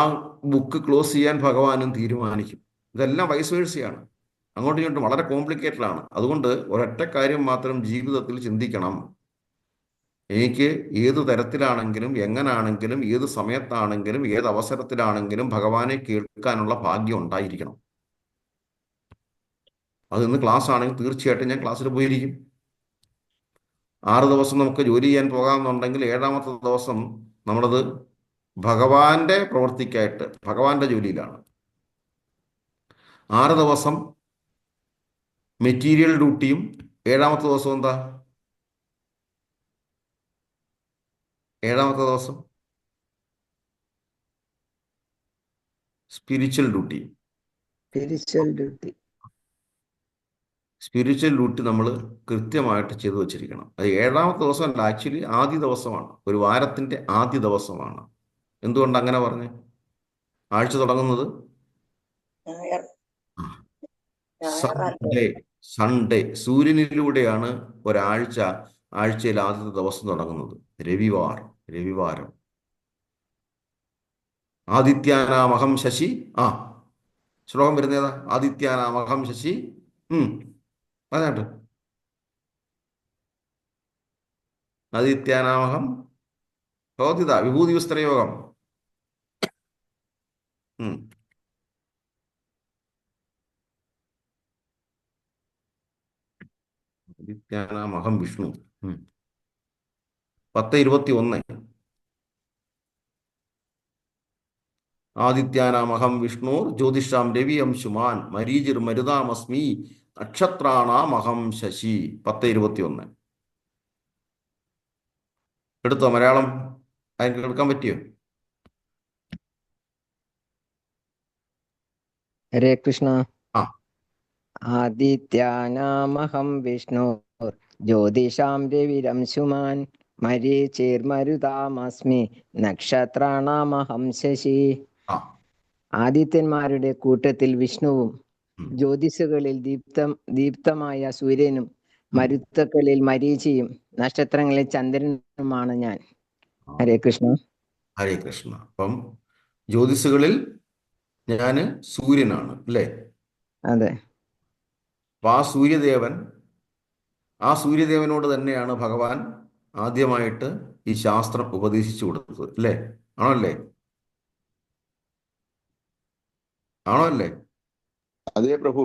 ബുക്ക് ക്ലോസ് ചെയ്യാൻ ഭഗവാനും തീരുമാനിക്കും. ഇതെല്ലാം വൈസ് വേഴ്സയാണ്, അങ്ങോട്ടും ഇങ്ങോട്ടും വളരെ കോംപ്ലിക്കേറ്റഡ് ആണ്. അതുകൊണ്ട് ഒരൊറ്റ കാര്യം മാത്രം ജീവിതത്തിൽ ചിന്തിക്കണം. എനിക്ക് ഏത് തരത്തിലാണെങ്കിലും, എങ്ങനാണെങ്കിലും, ഏത് സമയത്താണെങ്കിലും, ഏത് അവസരത്തിലാണെങ്കിലും ഭഗവാനെ കേൾക്കാനുള്ള ഭാഗ്യം ഉണ്ടായിരിക്കണം. അത് ഇന്ന് ക്ലാസ് ആണെങ്കിൽ തീർച്ചയായിട്ടും ഞാൻ ക്ലാസ്സിൽ പോയിരിക്കും. 6 ദിവസം നമുക്ക് ജോലി ചെയ്യാൻ പോകാമെന്നുണ്ടെങ്കിൽ 7ാമത്തെ ദിവസം നമ്മളത് ഭഗവാന്റെ പ്രവൃത്തിക്കായിട്ട്, ഭഗവാന്റെ ജോലിയിലാണ്. 6 ദിവസം മെറ്റീരിയൽ ഡ്യൂട്ടിയും 7ാമത്തെ ദിവസം എന്താ? 7ാമത്തെ ദിവസം സ്പിരിച്വൽ ഡ്യൂട്ടി. സ്പിരിച്വൽ ഡ്യൂട്ടി നമ്മൾ കൃത്യമായിട്ട് ചെയ്തു വച്ചിരിക്കണം. അത് 7ാമത്തെ ദിവസം അല്ല, ആക്ച്വലി ആദ്യ ദിവസമാണ്, ഒരു വാരത്തിൻ്റെ ആദ്യ ദിവസമാണ്. എന്തുകൊണ്ട് അങ്ങനെ പറഞ്ഞു? ആഴ്ച തുടങ്ങുന്നത് ഞായർ ഞായറല്ലേ? സൺഡേ. സൺഡേ സൂര്യനിലൂടെയാണ് ആഴ്ചയിൽ ആദ്യത്തെ ദിവസം തുടങ്ങുന്നത്. രവിവാരം. ആദിത്യാനാമഹം ശശി. ആ, ശ്ലോകം വരുന്നേതാ? ആദിത്യാനാമഹം ശശി. പറഞ്ഞാട്ട്. ആദിത്യാനാമഹം ഭവതിത വിഭൂതി വിസ്തരയോഗം. ആദിത്യാനാമഹം വിഷ്ണു. 10:21. ആദിത്യാനാമഹം വിഷ്ണു ജ്യോതിഷാം രവി അംശുമാൻ മരീചിർ മരുതാമസ്മി നക്ഷത്രാണാമഹം ശശി. 10:21. എടുത്തോ മലയാളം? അതിന് എടുക്കാൻ പറ്റിയോ? ഹരേ കൃഷ്ണ. ആ, ആദിത്യാനാമഹം വിഷ്ണു ജ്യോതിഷാം രവിരംശുമാൻ മരീചിർമരുതാമസ്മി നക്ഷത്രാണാമഹം ശശി. ആ. ആദിത്യന്മാരുടെ കൂട്ടത്തിൽ വിഷ്ണുവും ജ്യോതിസുകളിൽ ദീപ്തമായ സൂര്യനും മരുത്തുക്കളിൽ മരീചിയും നക്ഷത്രങ്ങളിൽ ചന്ദ്രനുമാണ് ഞാൻ. ഹരേ കൃഷ്ണ. ഹരേ കൃഷ്ണ. അപ്പം ജ്യോതിസുകളിൽ ഞാന് സൂര്യനാണ് അല്ലേ? അതെ. അപ്പൊ ആ സൂര്യദേവനോട് തന്നെയാണ് ഭഗവാൻ ആദ്യമായിട്ട് ഈ ശാസ്ത്രം ഉപദേശിച്ചു കൊടുത്തത് അല്ലേ? ആണോ അല്ലേ? അതേ പ്രഭു.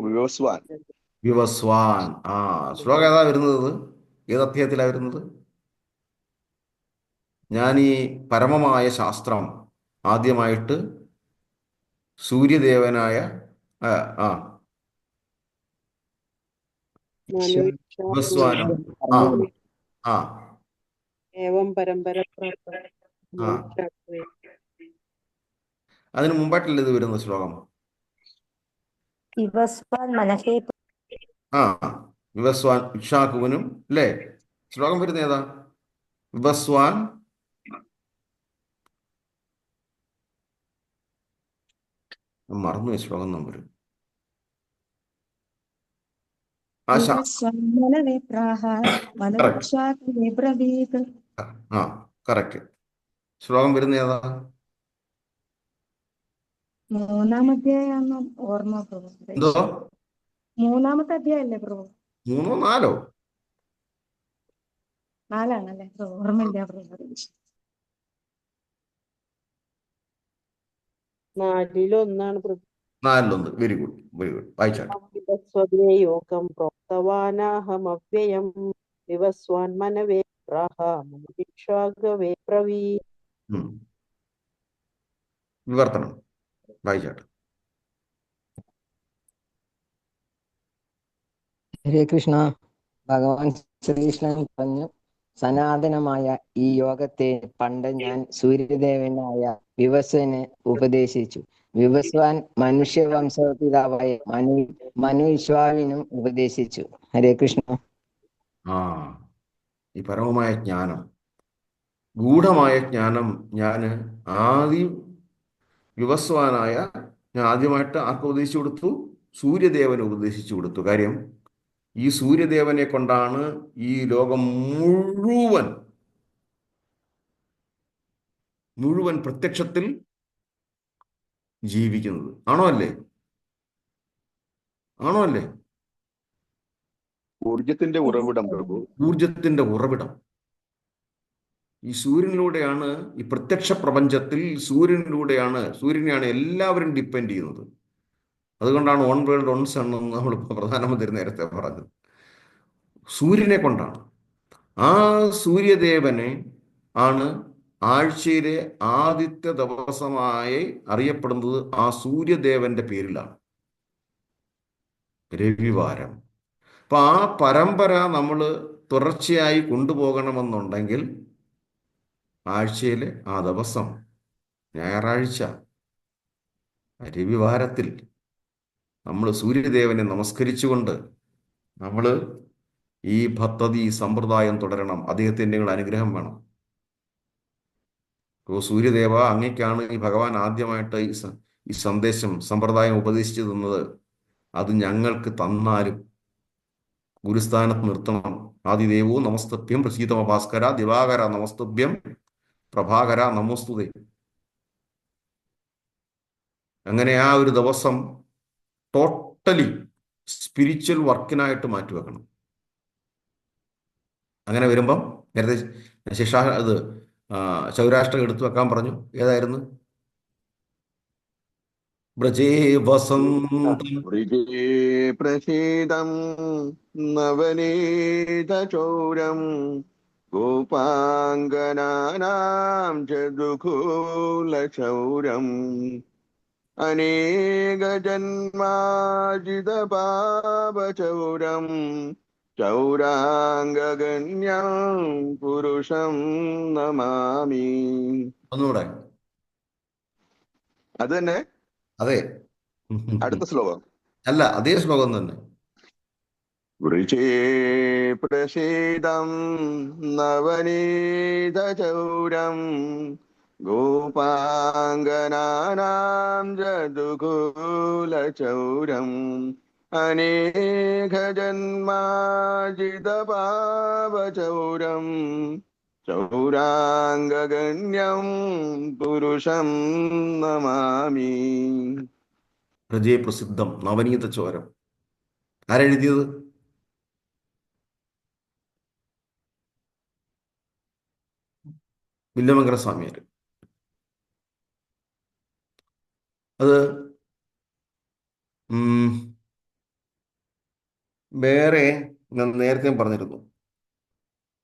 വിവസ്വാൻ. ആ, ശ്ലോകം ഏതാ വരുന്നത്? ഏത് അധ്യായത്തിലാ വരുന്നത്? ഞാൻ ഈ പരമമായ ശാസ്ത്രം ആദ്യമായിട്ട് സൂര്യദേവനായ വിവസ്വാനം. ആ, അതിന് മുമ്പായിട്ടല്ലേ ഇത് വരുന്ന ശ്ലോകം? വിവസ്വാൻ ഇക്ഷാകുവനും അല്ലേ? ശ്ലോകം വരുന്ന ഏതാ? വിവസ്വാൻ മറന്നു ശ്ലോകം നമ്പർ. കറക്റ്റ്. ശ്ലോകം വരുന്ന ഏതാ? 3-ാം അധ്യായം ഓർമ്മ പ്രഭു. എന്തോ 3-ാമത്തെ അധ്യായല്ലേ പ്രഭു? 3-ഓ 4-ഓ? 4-ആണല്ലേ പ്രഭു? ഓർമ്മയില്ല പ്രഭു. 4-ൽ-1 പ്രഭു. 4-ൽ-1. Very good. വായിച്ചാട്ടെ. യോഗം പ്രോക്തവാനാഹമവ്യയം വിവസ്വാൻ മനവേ പ്രാഹ മുദിക്ഷാഗവേ പ്രവീ. വിവർത്തനം വായിച്ചാട്ടെ. ഹരേ കൃഷ്ണ. ഭഗവാൻ ശ്രീകൃഷ്ണൻ പറഞ്ഞു, സനാതനമായ ഈ യോഗത്തെ പണ്ട് ഞാൻ സൂര്യദേവനായ വിവസ്വന് ഉപദേശിച്ചു. വിവസ്വാൻ മനുഷ്യവംശപിതാവായ മനുവിശ്വാവിനും ഉപദേശിച്ചു. ഹരേ കൃഷ്ണ. ഈ പരമമായ ജ്ഞാനം, ഗൂഢമായ ജ്ഞാനം ഞാൻ ആദ്യമായിട്ട് ആർക്ക് ഉപദേശിച്ചു കൊടുത്തു? സൂര്യദേവന് ഉപദേശിച്ചു കൊടുത്തു. കാര്യം ഈ സൂര്യദേവനെ കൊണ്ടാണ് ഈ ലോകം മുഴുവൻ പ്രത്യക്ഷത്തിൽ ജീവിക്കുന്നത്. ആണോ അല്ലേ? ഊർജത്തിന്റെ ഉറവിടം പ്രഭു. ഊർജത്തിന്റെ ഉറവിടം ഈ സൂര്യനിലൂടെയാണ്. ഈ പ്രത്യക്ഷ പ്രപഞ്ചത്തിൽ സൂര്യനെയാണ് എല്ലാവരും ഡിപ്പെൻഡ് ചെയ്യുന്നത്. അതുകൊണ്ടാണ് 1 വേൾഡ് 1 സൺ എന്ന് നമ്മൾ പ്രധാനമന്ത്രി നേരത്തെ പറഞ്ഞത്. സൂര്യനെ കൊണ്ടാണ്. ആ സൂര്യദേവനെ ആണ് ആഴ്ചയിലെ ആദ്യത്തെ ദിവസമായി അറിയപ്പെടുന്നത്. ആ സൂര്യദേവന്റെ പേരിലാണ് രവിവാരം. അപ്പൊ ആ പരമ്പര നമ്മൾ തുടർച്ചയായി കൊണ്ടുപോകണമെന്നുണ്ടെങ്കിൽ ആഴ്ചയിലെ ആ ദിവസം ഞായറാഴ്ച രവിവാരത്തിൽ നമ്മൾ സൂര്യദേവനെ നമസ്കരിച്ചുകൊണ്ട് നമ്മൾ ഈ പദ്ധതി സമ്പ്രദായം തുടരണം. അദ്ദേഹത്തിൻ്റെ അനുഗ്രഹം വേണം. ഓ സൂര്യദേവ, അങ്ങേക്കാണ് ഈ ഭഗവാൻ ആദ്യമായിട്ട് ഈ സന്ദേശം സമ്പ്രദായം ഉപദേശിച്ചു തന്നത്, അത് ഞങ്ങൾക്ക് തന്നാലും ഗുരുസ്ഥാനത്ത് നിർത്തണം. ആദിദേവോ നമസ്തഭ്യം പ്രസീതമ ഭാസ്കര ദിവാകര നമസ്തഭ്യം പ്രഭാകര നമോസ്തുതേ. അങ്ങനെ ആ ഒരു ദിവസം ടോട്ടലി സ്പിരിച്വൽ വർക്കിനായിട്ട് മാറ്റിവെക്കണം. അങ്ങനെ വരുമ്പം നേരത്തെ ശിക്ഷ അത് സൗരാഷ്ട്രം എടുത്തു വെക്കാൻ പറഞ്ഞു. ഏതായിരുന്നു? ബ്രജേ വസന്തം വൃജേ പ്രസീദം നവനീതചൗരം ഗോപാംഗനാനാം ജദുകൂലചൗരം അനേകജന്മാജിതപാപചൗരം ചൗരാംഗഗണ്യം പുരുഷം നമാമി. ഒന്നുകൂടെ. അത് തന്നെ. അതെ, അടുത്ത ശ്ലോകം. അല്ല, അതേ ശ്ലോകം തന്നെ. വൃചേ പ്രസീദം നവനീതചൗരം ഗോപാംഗനാനാം ജദുകൂലചൗരം അനേകജന്മാജിതപാപചൗരം ചൗരാംഗഗണ്യം പുരുഷം നമാമി. ബ്രജേ പ്രസിദ്ധം നവനീത ചോരം. ആരെഴുതിയത്? വില്യമംഗല സ്വാമിയാർ. അത് വേറെ ഞാൻ നേരത്തെ പറഞ്ഞിരുന്നു,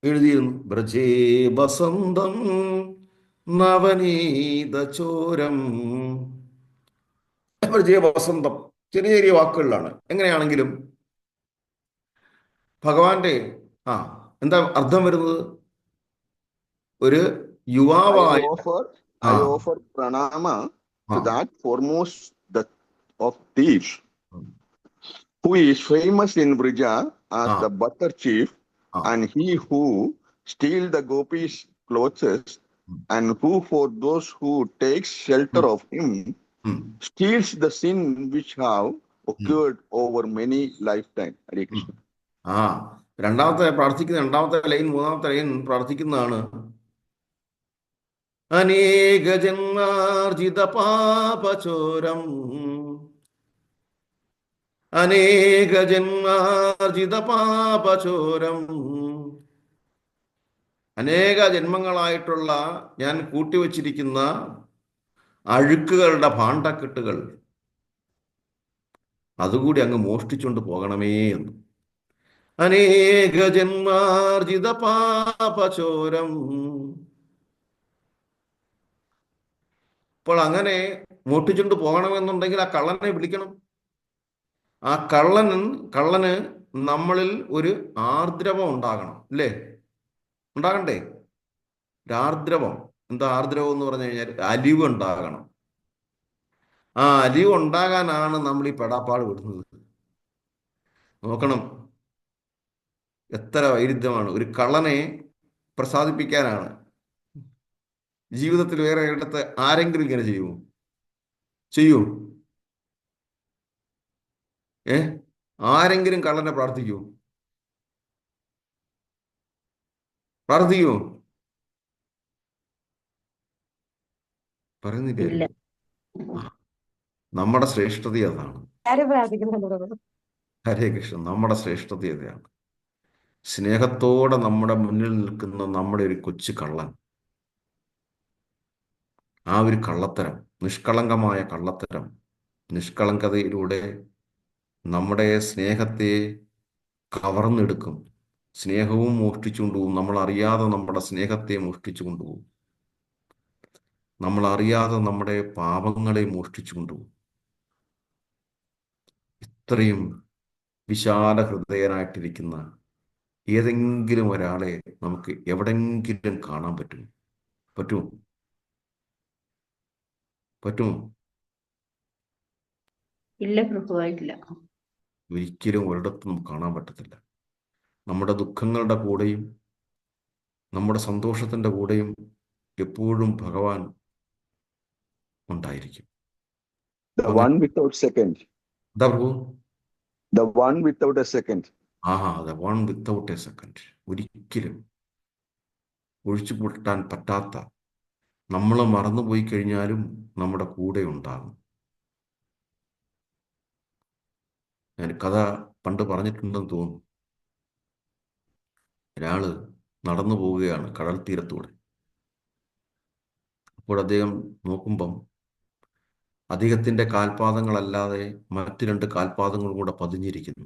എഴുതിയിരുന്നു. ബ്രജേ വസന്തം നവനീത ചോരം. ബ്രജേ വസന്തം ചെറിയ ചെറിയ വാക്കുകളിലാണ്. എങ്ങനെയാണെങ്കിലും ഭഗവാന്റെ എന്താ അർത്ഥം വരുന്നത്? ഒരു യുവാവായ I offer pranama to that foremost of thieves, who is famous in Brija as the butter chief, and he who steals the gopis' clothes, and who for those who takes shelter of him steals the sin which have occurred over many lifetime. Hare Krishna. രണ്ടാമത്തെ ലൈൻ, മൂന്നാമത്തെ ലൈൻ പ്രാർത്ഥിക്കുന്നതാണ്. അനേക ജന്മാർജിത പാപചോരം, അനേക ജന്മാർജിത പാപചോരം. അനേക ജന്മങ്ങളായിട്ടുള്ള ഞാൻ കൂട്ടിവച്ചിരിക്കുന്ന അഴുക്കുകളുടെ ഭാണ്ഡക്കെട്ടുകൾ അതുകൂടി അങ്ങ് മോഷ്ടിച്ചുകൊണ്ട് പോകണമേ എന്ന്. അനേക ജന്മാർജിത പാപചോരം. അപ്പോൾ അങ്ങനെ മോഷ്ടിച്ചുകൊണ്ട് പോകണമെന്നുണ്ടെങ്കിൽ ആ കള്ളനെ വിളിക്കണം. ആ കള്ളന് നമ്മളിൽ ഒരു ആർദ്രവം ഉണ്ടാകണം, അല്ലേ? ഉണ്ടാകണ്ടേ? ഒരു ആർദ്രവം. എന്താ ആർദ്രവം എന്ന് പറഞ്ഞു കഴിഞ്ഞാൽ അലിവ് ഉണ്ടാകണം. ആ അലിവ് ഉണ്ടാകാനാണ് നമ്മൾ ഈ പെടാപ്പാട് വിടുന്നത്. നോക്കണം, എത്ര വൈരുദ്ധ്യമാണ്. ഒരു കള്ളനെ പ്രസാദിപ്പിക്കാനാണ്. ജീവിതത്തിൽ വേറെ ഇടത്ത് ആരെങ്കിലും ഇങ്ങനെ ചെയ്യൂ? ആരെങ്കിലും കള്ളനെ പ്രാർത്ഥിക്കൂ? പറയുന്നില്ല. നമ്മുടെ ശ്രേഷ്ഠത അതാണ്. ഹരേ കൃഷ്ണ. നമ്മുടെ ശ്രേഷ്ഠത അതാണ്. സ്നേഹത്തോടെ നമ്മുടെ മുന്നിൽ നിൽക്കുന്ന നമ്മുടെ ഒരു കൊച്ചു കള്ളൻ, ആ ഒരു കള്ളത്തരം, നിഷ്കളങ്കമായ കള്ളത്തരം, നിഷ്കളങ്കതയിലൂടെ നമ്മുടെ സ്നേഹത്തെ കവർന്നെടുക്കും. സ്നേഹവും മോഷ്ടിച്ചു കൊണ്ടുപോകും. നമ്മളറിയാതെ നമ്മുടെ സ്നേഹത്തെ മോഷ്ടിച്ചു കൊണ്ടുപോകും. നമ്മളറിയാതെ നമ്മുടെ പാപങ്ങളെ മോഷ്ടിച്ചു കൊണ്ടുപോകും. ഇത്രയും വിശാല ഹൃദയനായിട്ടിരിക്കുന്ന ഏതെങ്കിലും ഒരാളെ നമുക്ക് എവിടെങ്കിലും കാണാൻ പറ്റുമോ? ഇല്ല പ്രഭുവായിട്ടില്ല. ഒരിക്കലും ഒരിടത്തും കാണാൻ പറ്റത്തില്ല. നമ്മുടെ ദുഃഖങ്ങളുടെ കൂടെയും നമ്മുടെ സന്തോഷത്തിൻ്റെ കൂടെയും എപ്പോഴും ഭഗവാൻ ഉണ്ടായിരിക്കും. The one without second. എന്താ പ്രഭു? The one without a second. the one without a second. ഒരിക്കലും ഒഴിച്ചു കൂട്ടാൻ പറ്റാത്ത, നമ്മൾ മറന്നുപോയി കഴിഞ്ഞാലും നമ്മുടെ കൂടെ ഉണ്ടാകും. ഞാൻ കഥ പണ്ട് പറഞ്ഞിട്ടുണ്ടെന്ന് തോന്നുന്നു. ഒരാള് നടന്നു പോവുകയാണ് കടൽ തീരത്തൂടെ. അപ്പോൾ അദ്ദേഹം നോക്കുമ്പം അദ്ദേഹത്തിന്റെ കാൽപാദങ്ങളല്ലാതെ മറ്റു 2 കാൽപാദങ്ങളും കൂടെ പതിഞ്ഞിരിക്കുന്നു.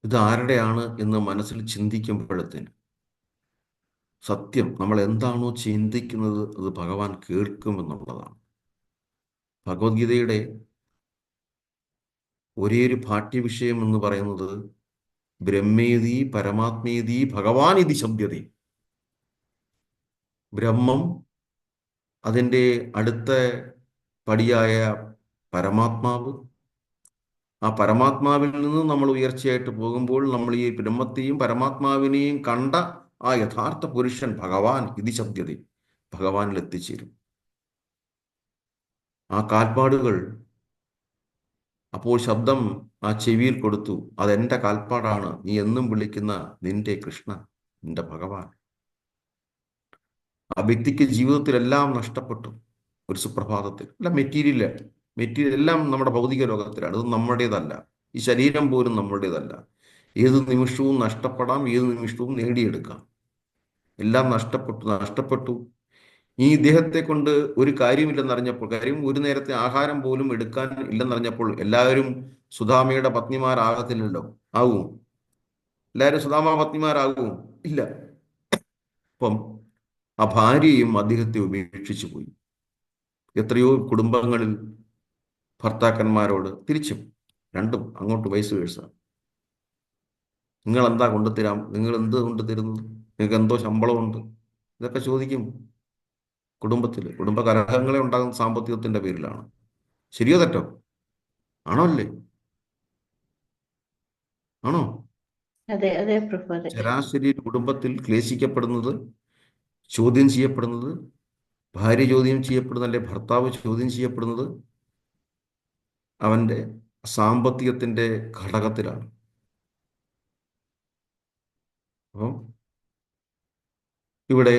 ഇത് ആരുടെയാണ് എന്ന് മനസ്സിൽ ചിന്തിക്കുമ്പോഴത്തേന് സത്യം, നമ്മൾ എന്താണോ ചിന്തിക്കുന്നത് അത് ഭഗവാൻ കേൾക്കുമെന്നുള്ളതാണ്. ഭഗവത്ഗീതയുടെ ഒരേ ഒരു പാഠ്യവിഷയം എന്ന് പറയുന്നത് ബ്രഹ്മേതി പരമാത്മേതി ഭഗവാൻ ഇതി ശബ്ദതി. ബ്രഹ്മം, അതിൻ്റെ അടുത്ത പടിയായ പരമാത്മാവ്, ആ പരമാത്മാവിൽ നിന്ന് നമ്മൾ ഉയർച്ചയായിട്ട് പോകുമ്പോൾ നമ്മൾ ഈ ബ്രഹ്മത്തെയും പരമാത്മാവിനെയും കണ്ട ആ യഥാർത്ഥ പുരുഷൻ ഭഗവാൻ ഇതി ശബ്ദതി, ഭഗവാനിൽ എത്തിച്ചേരും. ആ കാൽപ്പാടുകൾ അപ്പോൾ ശബ്ദം ആ ചെവിയിൽ കൊടുത്തു, അതെന്റെ കാൽപ്പാടാണ്, നീ എന്നും വിളിക്കുന്ന നിന്റെ കൃഷ്ണ, നിന്റെ ഭഗവാൻ. ആ വ്യക്തിക്ക് ജീവിതത്തിലെല്ലാം നഷ്ടപ്പെട്ടു ഒരു സുപ്രഭാതത്തിൽ. അല്ല, മെറ്റീരിയൽ എല്ലാം നമ്മുടെ ഭൗതിക ലോകത്തിലാണ്, അത് നമ്മുടേതല്ല. ഈ ശരീരം പോലും നമ്മുടേതല്ല. ഏത് നിമിഷവും നഷ്ടപ്പെടാം, ഏത് നിമിഷവും നേടിയെടുക്കാം. എല്ലാം നഷ്ടപ്പെട്ടു. ഈ ഇദ്ദേഹത്തെ കൊണ്ട് ഒരു കാര്യമില്ലെന്നറിഞ്ഞപ്പോൾ, കാര്യം ഒരു നേരത്തെ ആഹാരം പോലും എടുക്കാൻ ഇല്ലെന്നറിഞ്ഞപ്പോൾ എല്ലാവരും സുധാമയുടെ പത്നിമാരാകത്തില്ലല്ലോ. ആകും എല്ലാവരും സുധാമ പത്നിമാരാകും? ഇല്ല. അപ്പം ആ ഭാര്യയും അദ്ദേഹത്തെ ഉപേക്ഷിച്ചു പോയി. എത്രയോ കുടുംബങ്ങളിൽ ഭർത്താക്കന്മാരോട് തിരിച്ചും രണ്ടും അങ്ങോട്ട് വയസ്സ് വേഴ്സ, നിങ്ങൾ എന്താ കൊണ്ടുതരാം, നിങ്ങൾ എന്ത് കൊണ്ടുതരുന്നത്, നിങ്ങൾക്ക് എന്തോ ശമ്പളമുണ്ട്, ഇതൊക്കെ ചോദിക്കും. കുടുംബ കലഹങ്ങളെ ഉണ്ടാകുന്ന സാമ്പത്തികത്തിന്റെ പേരിലാണ്. ശരിയോ തെറ്റോ? ആണോ അല്ലേ? ആണോ? അതെ അതെ പ്രഭു, അതെ. ശരാശരി കുടുംബത്തിൽ ക്ലേശിക്കപ്പെടുന്നത്, ചോദ്യം ചെയ്യപ്പെടുന്നത്, ഭാര്യ ചോദ്യം ചെയ്യപ്പെടുന്നത്, അല്ലെ ഭർത്താവ് ചോദ്യം ചെയ്യപ്പെടുന്നത് അവന്റെ സാമ്പത്തികത്തിന്റെ ഘടകത്തിലാണ്. അപ്പം ഇവിടെ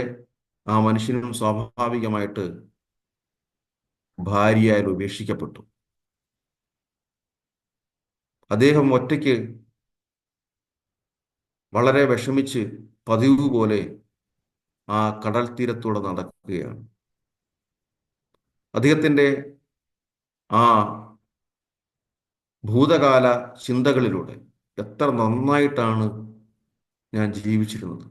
ആ മനുഷ്യനും സ്വാഭാവികമായിട്ട് ഭാര്യയാൽ ഉപേക്ഷിക്കപ്പെട്ടു. അദ്ദേഹം ഒറ്റയ്ക്ക് വളരെ വിഷമിച്ച് പതിവ് പോലെ ആ കടൽ തീരത്തൂടെ നടക്കുകയാണ്. അദ്ദേഹത്തിൻ്റെ ആ ഭൂതകാല ചിന്തകളിലൂടെ എത്ര നന്നായിട്ടാണ് ഞാൻ ജീവിച്ചിരുന്നത്,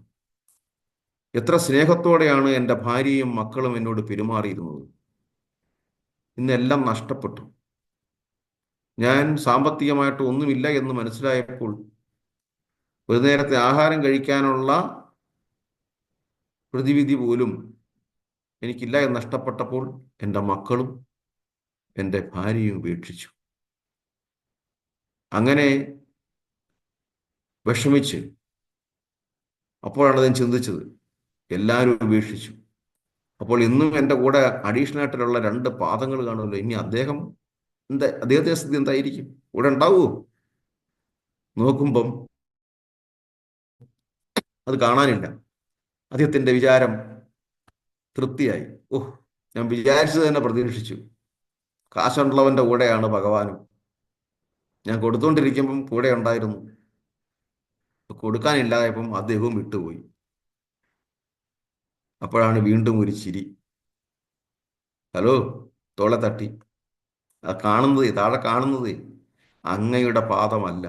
എത്ര സ്നേഹത്തോടെയാണ് എൻ്റെ ഭാര്യയും മക്കളും എന്നോട് പെരുമാറിയിരുന്നത്. ഇന്നെല്ലാം നഷ്ടപ്പെട്ടു. ഞാൻ സാമ്പത്തികമായിട്ട് ഒന്നുമില്ല എന്ന് മനസ്സിലായപ്പോൾ, ഒരു നേരത്തെ ആഹാരം കഴിക്കാനുള്ള പ്രതിവിധി പോലും എനിക്കില്ല എന്ന് നഷ്ടപ്പെട്ടപ്പോൾ എൻ്റെ മക്കളും എൻ്റെ ഭാര്യയും ഉപേക്ഷിച്ചു. അങ്ങനെ വിഷമിച്ച് അപ്പോഴാണ് ഞാൻ ചിന്തിച്ചത്, എല്ലാവരും ഉപേക്ഷിച്ചു. അപ്പോൾ ഇന്നും എൻ്റെ കൂടെ അഡീഷണൽ ആയിട്ടുള്ള 2 പാദങ്ങൾ കാണുമല്ലോ. ഇനി അദ്ദേഹത്തെ സ്ഥിതി എന്തായിരിക്കും? കൂടെ ഉണ്ടാവുമോ? നോക്കുമ്പം അത് കാണാനില്ല. അദ്ദേഹത്തിൻ്റെ വിചാരം തൃപ്തിയായി. ഞാൻ വിചാരിച്ചത് തന്നെ പ്രതീക്ഷിച്ചു. കാശുള്ളവൻ്റെ കൂടെയാണ് ഭഗവാനും. ഞാൻ കൊടുത്തുകൊണ്ടിരിക്കുമ്പം കൂടെ ഉണ്ടായിരുന്നു, കൊടുക്കാനില്ലായപ്പം അദ്ദേഹവും വിട്ടുപോയി. അപ്പോഴാണ് വീണ്ടും ഒരു ചിരി. ഹലോ, തോളെ തട്ടി. താഴെ കാണുന്നത് അങ്ങയുടെ പാദമല്ല.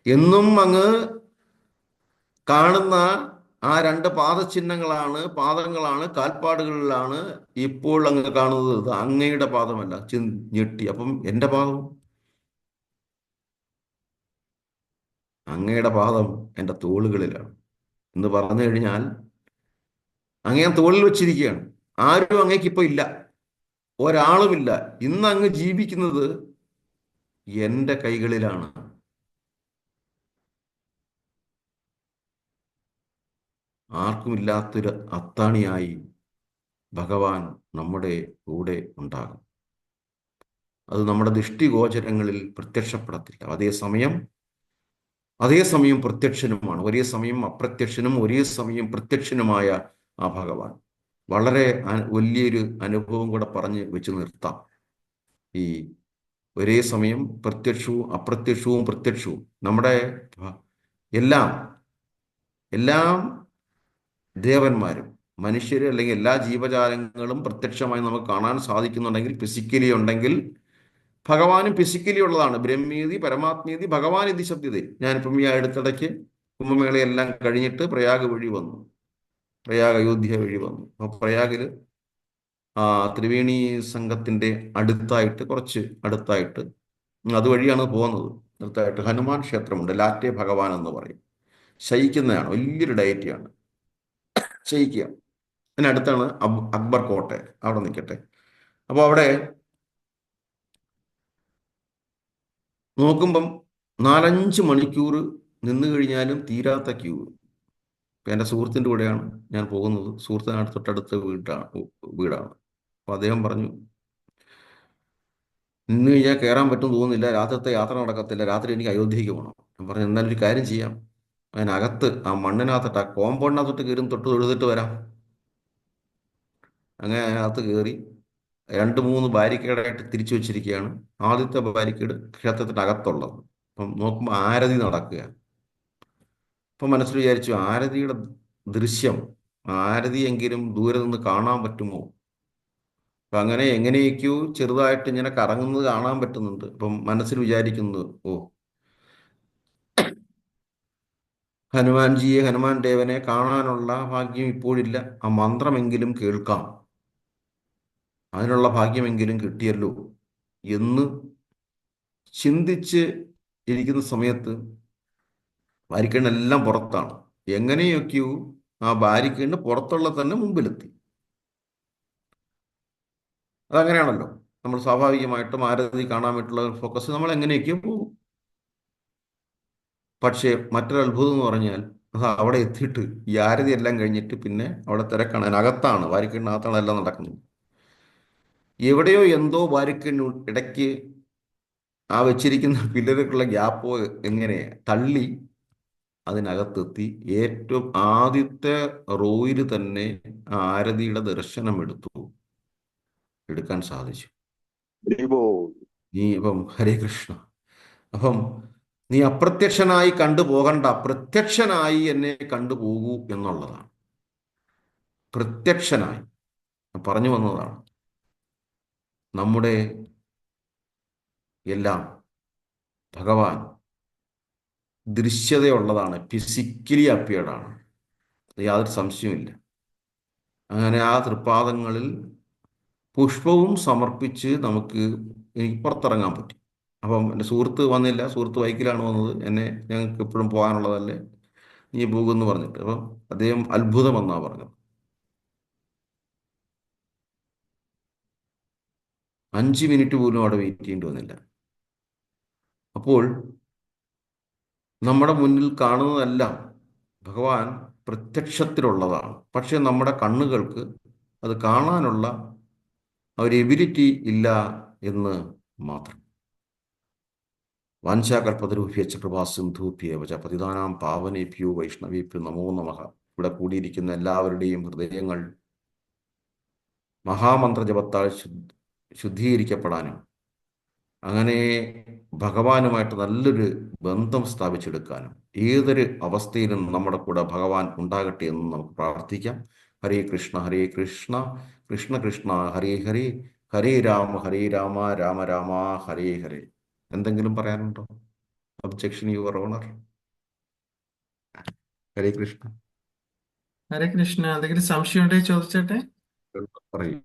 എന്നും അങ്ങ് കാണുന്ന ആ 2 പാദങ്ങളാണ്, കാൽപ്പാടുകളിലാണ് ഇപ്പോൾ അങ്ങ് കാണുന്നത്. അങ്ങയുടെ പാദമല്ല. ഞെട്ടി. അപ്പം എൻ്റെ പാദം, അങ്ങയുടെ പാദം എൻ്റെ തോളുകളിലാണ് എന്ന് പറഞ്ഞു കഴിഞ്ഞാൽ അങ്ങേ തോളിൽ വെച്ചിരിക്കുകയാണ്. ആരും അങ്ങേക്കിപ്പോൾ ഇല്ല, ഒരാളുമില്ല. ഇന്ന് അങ്ങ് ജീവിക്കുന്നത് എൻ്റെ കൈകളിലാണ്. ആർക്കുമില്ലാത്തൊരു അത്താണിയായി ഭഗവാൻ നമ്മുടെ കൂടെ ഉണ്ടാകും. അത് നമ്മുടെ ദൃഷ്ടിഗോചരങ്ങളിൽ പ്രത്യക്ഷപ്പെടത്തില്ല. അതേസമയം പ്രത്യക്ഷനുമാണ്. ഒരേ സമയം അപ്രത്യക്ഷനും ഒരേ സമയം പ്രത്യക്ഷനുമായ ആ ഭഗവാൻ. വളരെ വലിയൊരു അനുഭവം കൂടെ പറഞ്ഞ് വെച്ച് നിർത്താം. ഈ ഒരേ സമയം പ്രത്യക്ഷവും പ്രത്യക്ഷവും നമ്മുടെ എല്ലാം ദേവന്മാരും മനുഷ്യർ അല്ലെങ്കിൽ എല്ലാ ജീവജാലങ്ങളും പ്രത്യക്ഷമായി നമുക്ക് കാണാൻ സാധിക്കുന്നുണ്ടെങ്കിൽ, ഫിസിക്കലി ഉണ്ടെങ്കിൽ, ഭഗവാനും ഫിസിക്കലി ഉള്ളതാണ്. ബ്രഹ്മീതി പരമാത്മീതി ഭഗവാൻ ഇതി ശബ്ദത്തിൽ. ഞാനിപ്പം ഈ അടുത്തിടയ്ക്ക് കുംഭമേളയെല്ലാം കഴിഞ്ഞിട്ട് പ്രയാഗ് അയോധ്യ വഴി വന്നു. അപ്പോൾ പ്രയാഗിൽ ത്രിവേണി സംഘത്തിന്റെ കുറച്ച് അടുത്തായിട്ട് അതുവഴിയാണ് പോകുന്നത്. അടുത്തായിട്ട് ഹനുമാൻ ക്ഷേത്രമുണ്ട്. ലാറ്റെ ഭഗവാൻ എന്ന് പറയും. ശയിക്കുന്നതാണ്, വലിയൊരു ഡയറ്റിയാണ് ശയിക്കുക. അതിനടുത്താണ് അക്ബർ കോട്ട. അവിടെ നിൽക്കട്ടെ. അപ്പോൾ അവിടെ നോക്കുമ്പം 4-5 മണിക്കൂർ നിന്ന് കഴിഞ്ഞാലും തീരാത്ത ക്യൂ. ഇപ്പം എൻ്റെ സുഹൃത്തിൻ്റെ കൂടെയാണ് ഞാൻ പോകുന്നത്. സുഹൃത്തിനടുത്ത് തൊട്ടടുത്ത വീടാണ്. അപ്പോൾ അദ്ദേഹം പറഞ്ഞു, നിന്ന് കഴിഞ്ഞാൽ കയറാൻ പറ്റും തോന്നുന്നില്ല, രാത്രിത്തെ യാത്ര നടക്കത്തില്ല, രാത്രി എനിക്ക് അയോധ്യയ്ക്ക് പോകണം. ഞാൻ പറഞ്ഞു, എന്നാലും ഒരു കാര്യം ചെയ്യാം, അതിനകത്ത് ആ മണ്ണിനകത്തിട്ട് ആ കോമ്പൗണ്ടിനകത്തോട്ട് കയറി തൊഴുതിട്ട് വരാം. അങ്ങനെ അതിനകത്ത് കയറി 2-3 ബാരിക്കേഡായിട്ട് തിരിച്ചു വെച്ചിരിക്കുകയാണ്. ആദ്യത്തെ ബാരിക്കേഡ് ക്ഷേത്രത്തിൻ്റെ അകത്തുള്ളത്. അപ്പം നോക്കുമ്പോൾ ആരതി നടക്കുക. അപ്പം മനസ്സിൽ വിചാരിച്ചു, ആരതിയുടെ ദൃശ്യം, ആരതിയെങ്കിലും ദൂരെ നിന്ന് കാണാൻ പറ്റുമോ? അപ്പം അങ്ങനെ എങ്ങനെയൊക്കെയോ ചെറുതായിട്ട് ഇങ്ങനെ കറങ്ങുന്നത് കാണാൻ പറ്റുന്നുണ്ട്. അപ്പം മനസ്സിൽ വിചാരിക്കുന്നത്, ഹനുമാൻ ദേവനെ കാണാനുള്ള ഭാഗ്യം ഇപ്പോഴില്ല, ആ മന്ത്രമെങ്കിലും കേൾക്കാം, അതിനുള്ള ഭാഗ്യമെങ്കിലും കിട്ടിയല്ലോ എന്ന് ചിന്തിച്ച് ഇരിക്കുന്ന സമയത്ത് ബാരിക്കേഡിനെല്ലാം പുറത്താണ്. എങ്ങനെയൊക്കെയോ ആ ബാരിക്കേഡിന് പുറത്തുള്ള തന്നെ മുമ്പിലെത്തി. അതങ്ങനെയാണല്ലോ, നമ്മൾ സ്വാഭാവികമായിട്ടും ആരതി കാണാൻ വേണ്ടിയിട്ടുള്ള ഫോക്കസ് നമ്മൾ എങ്ങനെയൊക്കെയോ പോകും. പക്ഷേ മറ്റൊരു അത്ഭുതം എന്ന് പറഞ്ഞാൽ, അവിടെ എത്തിയിട്ട് ഈ ആരതി എല്ലാം കഴിഞ്ഞിട്ട് പിന്നെ അവിടെ തിരക്കാണ്. അതിനകത്താണ്, ബാരിക്കേഡിനകത്താണ് എല്ലാം നടക്കുന്നത്. എവിടെയോ എന്തോ ബാരിക്കേഡിന് ഇടയ്ക്ക് ആ വെച്ചിരിക്കുന്ന പില്ലറുകളുള്ള ഗ്യാപ്പോ എങ്ങനെ തള്ളി അതിനകത്തെത്തി. ഏറ്റവും ആദ്യത്തെ റോയിൽ തന്നെ ആരതിയുടെ ദർശനം എടുക്കാൻ സാധിച്ചു. നീ ഇപ്പം ഹരേ കൃഷ്ണ. അപ്പം നീ അപ്രത്യക്ഷനായി കണ്ടുപോകണ്ട, പ്രത്യക്ഷനായി എന്നെ കണ്ടുപോകൂ എന്നുള്ളതാണ്. പ്രത്യക്ഷനായി പറഞ്ഞു വന്നതാണ്. നമ്മുടെ എല്ലാം ഭഗവാൻ ദൃശ്യതയുള്ളതാണ്, ഫിസിക്കലി അപ്പിയർഡാണ്, യാതൊരു സംശയമില്ല. അങ്ങനെ ആ തൃപ്പാദങ്ങളിൽ പുഷ്പവും സമർപ്പിച്ച് എനിക്ക് പുറത്തിറങ്ങാൻ പറ്റി. അപ്പം എൻ്റെ സുഹൃത്ത് വന്നില്ല, സുഹൃത്ത് ബൈക്കിലാണ് വന്നത്. ഞങ്ങൾക്ക് എപ്പോഴും പോകാനുള്ളതല്ലേ, നീ പോകുമെന്ന് പറഞ്ഞിട്ട്. അപ്പം അദ്ദേഹം അത്ഭുതമെന്നാണ് പറഞ്ഞത്. 5 മിനിറ്റ് പോലും അവിടെ വെയിറ്റ് ചെയ്യേണ്ടി വന്നില്ല. അപ്പോൾ നമ്മുടെ മുന്നിൽ കാണുന്നതെല്ലാം ഭഗവാൻ പ്രത്യക്ഷത്തിലുള്ളതാണ്. പക്ഷെ നമ്മുടെ കണ്ണുകൾക്ക് അത് കാണാനുള്ള ഒരു എബിലിറ്റി ഇല്ല എന്ന് മാത്രം. വാഞ്ചാകൽപതരുഭ്യശ്ച കൃപാസിന്ധുഭ്യേവ പതിതാനാം പാവനേഭ്യോ വൈഷ്ണവേഭ്യോ നമോ നമഃ. ഇവിടെ കൂടിയിരിക്കുന്ന എല്ലാവരുടെയും ഹൃദയങ്ങൾ മഹാമന്ത്രജപത്താൽ ശുദ്ധീകരിക്കപ്പെടാനും അങ്ങനെ ഭഗവാനുമായിട്ട് നല്ലൊരു ബന്ധം സ്ഥാപിച്ചെടുക്കാനും ഏതൊരു അവസ്ഥയിലും നമ്മുടെ കൂടെ ഭഗവാൻ ഉണ്ടാകട്ടെ എന്ന് നമുക്ക് പ്രാർത്ഥിക്കാം. ഹരേ കൃഷ്ണ ഹരേ കൃഷ്ണ കൃഷ്ണ കൃഷ്ണ ഹരേ ഹരേ, ഹരേ രാമ രാമ രാമ ഹരേ ഹരേ. എന്തെങ്കിലും പറയാനുണ്ടോ? Objection your honour. Hare Krishna. Hare Krishna. എന്തെങ്കിലും സംശയം ഉണ്ടെങ്കിൽ ചോദിച്ചോട്ടെ. പറയൂ.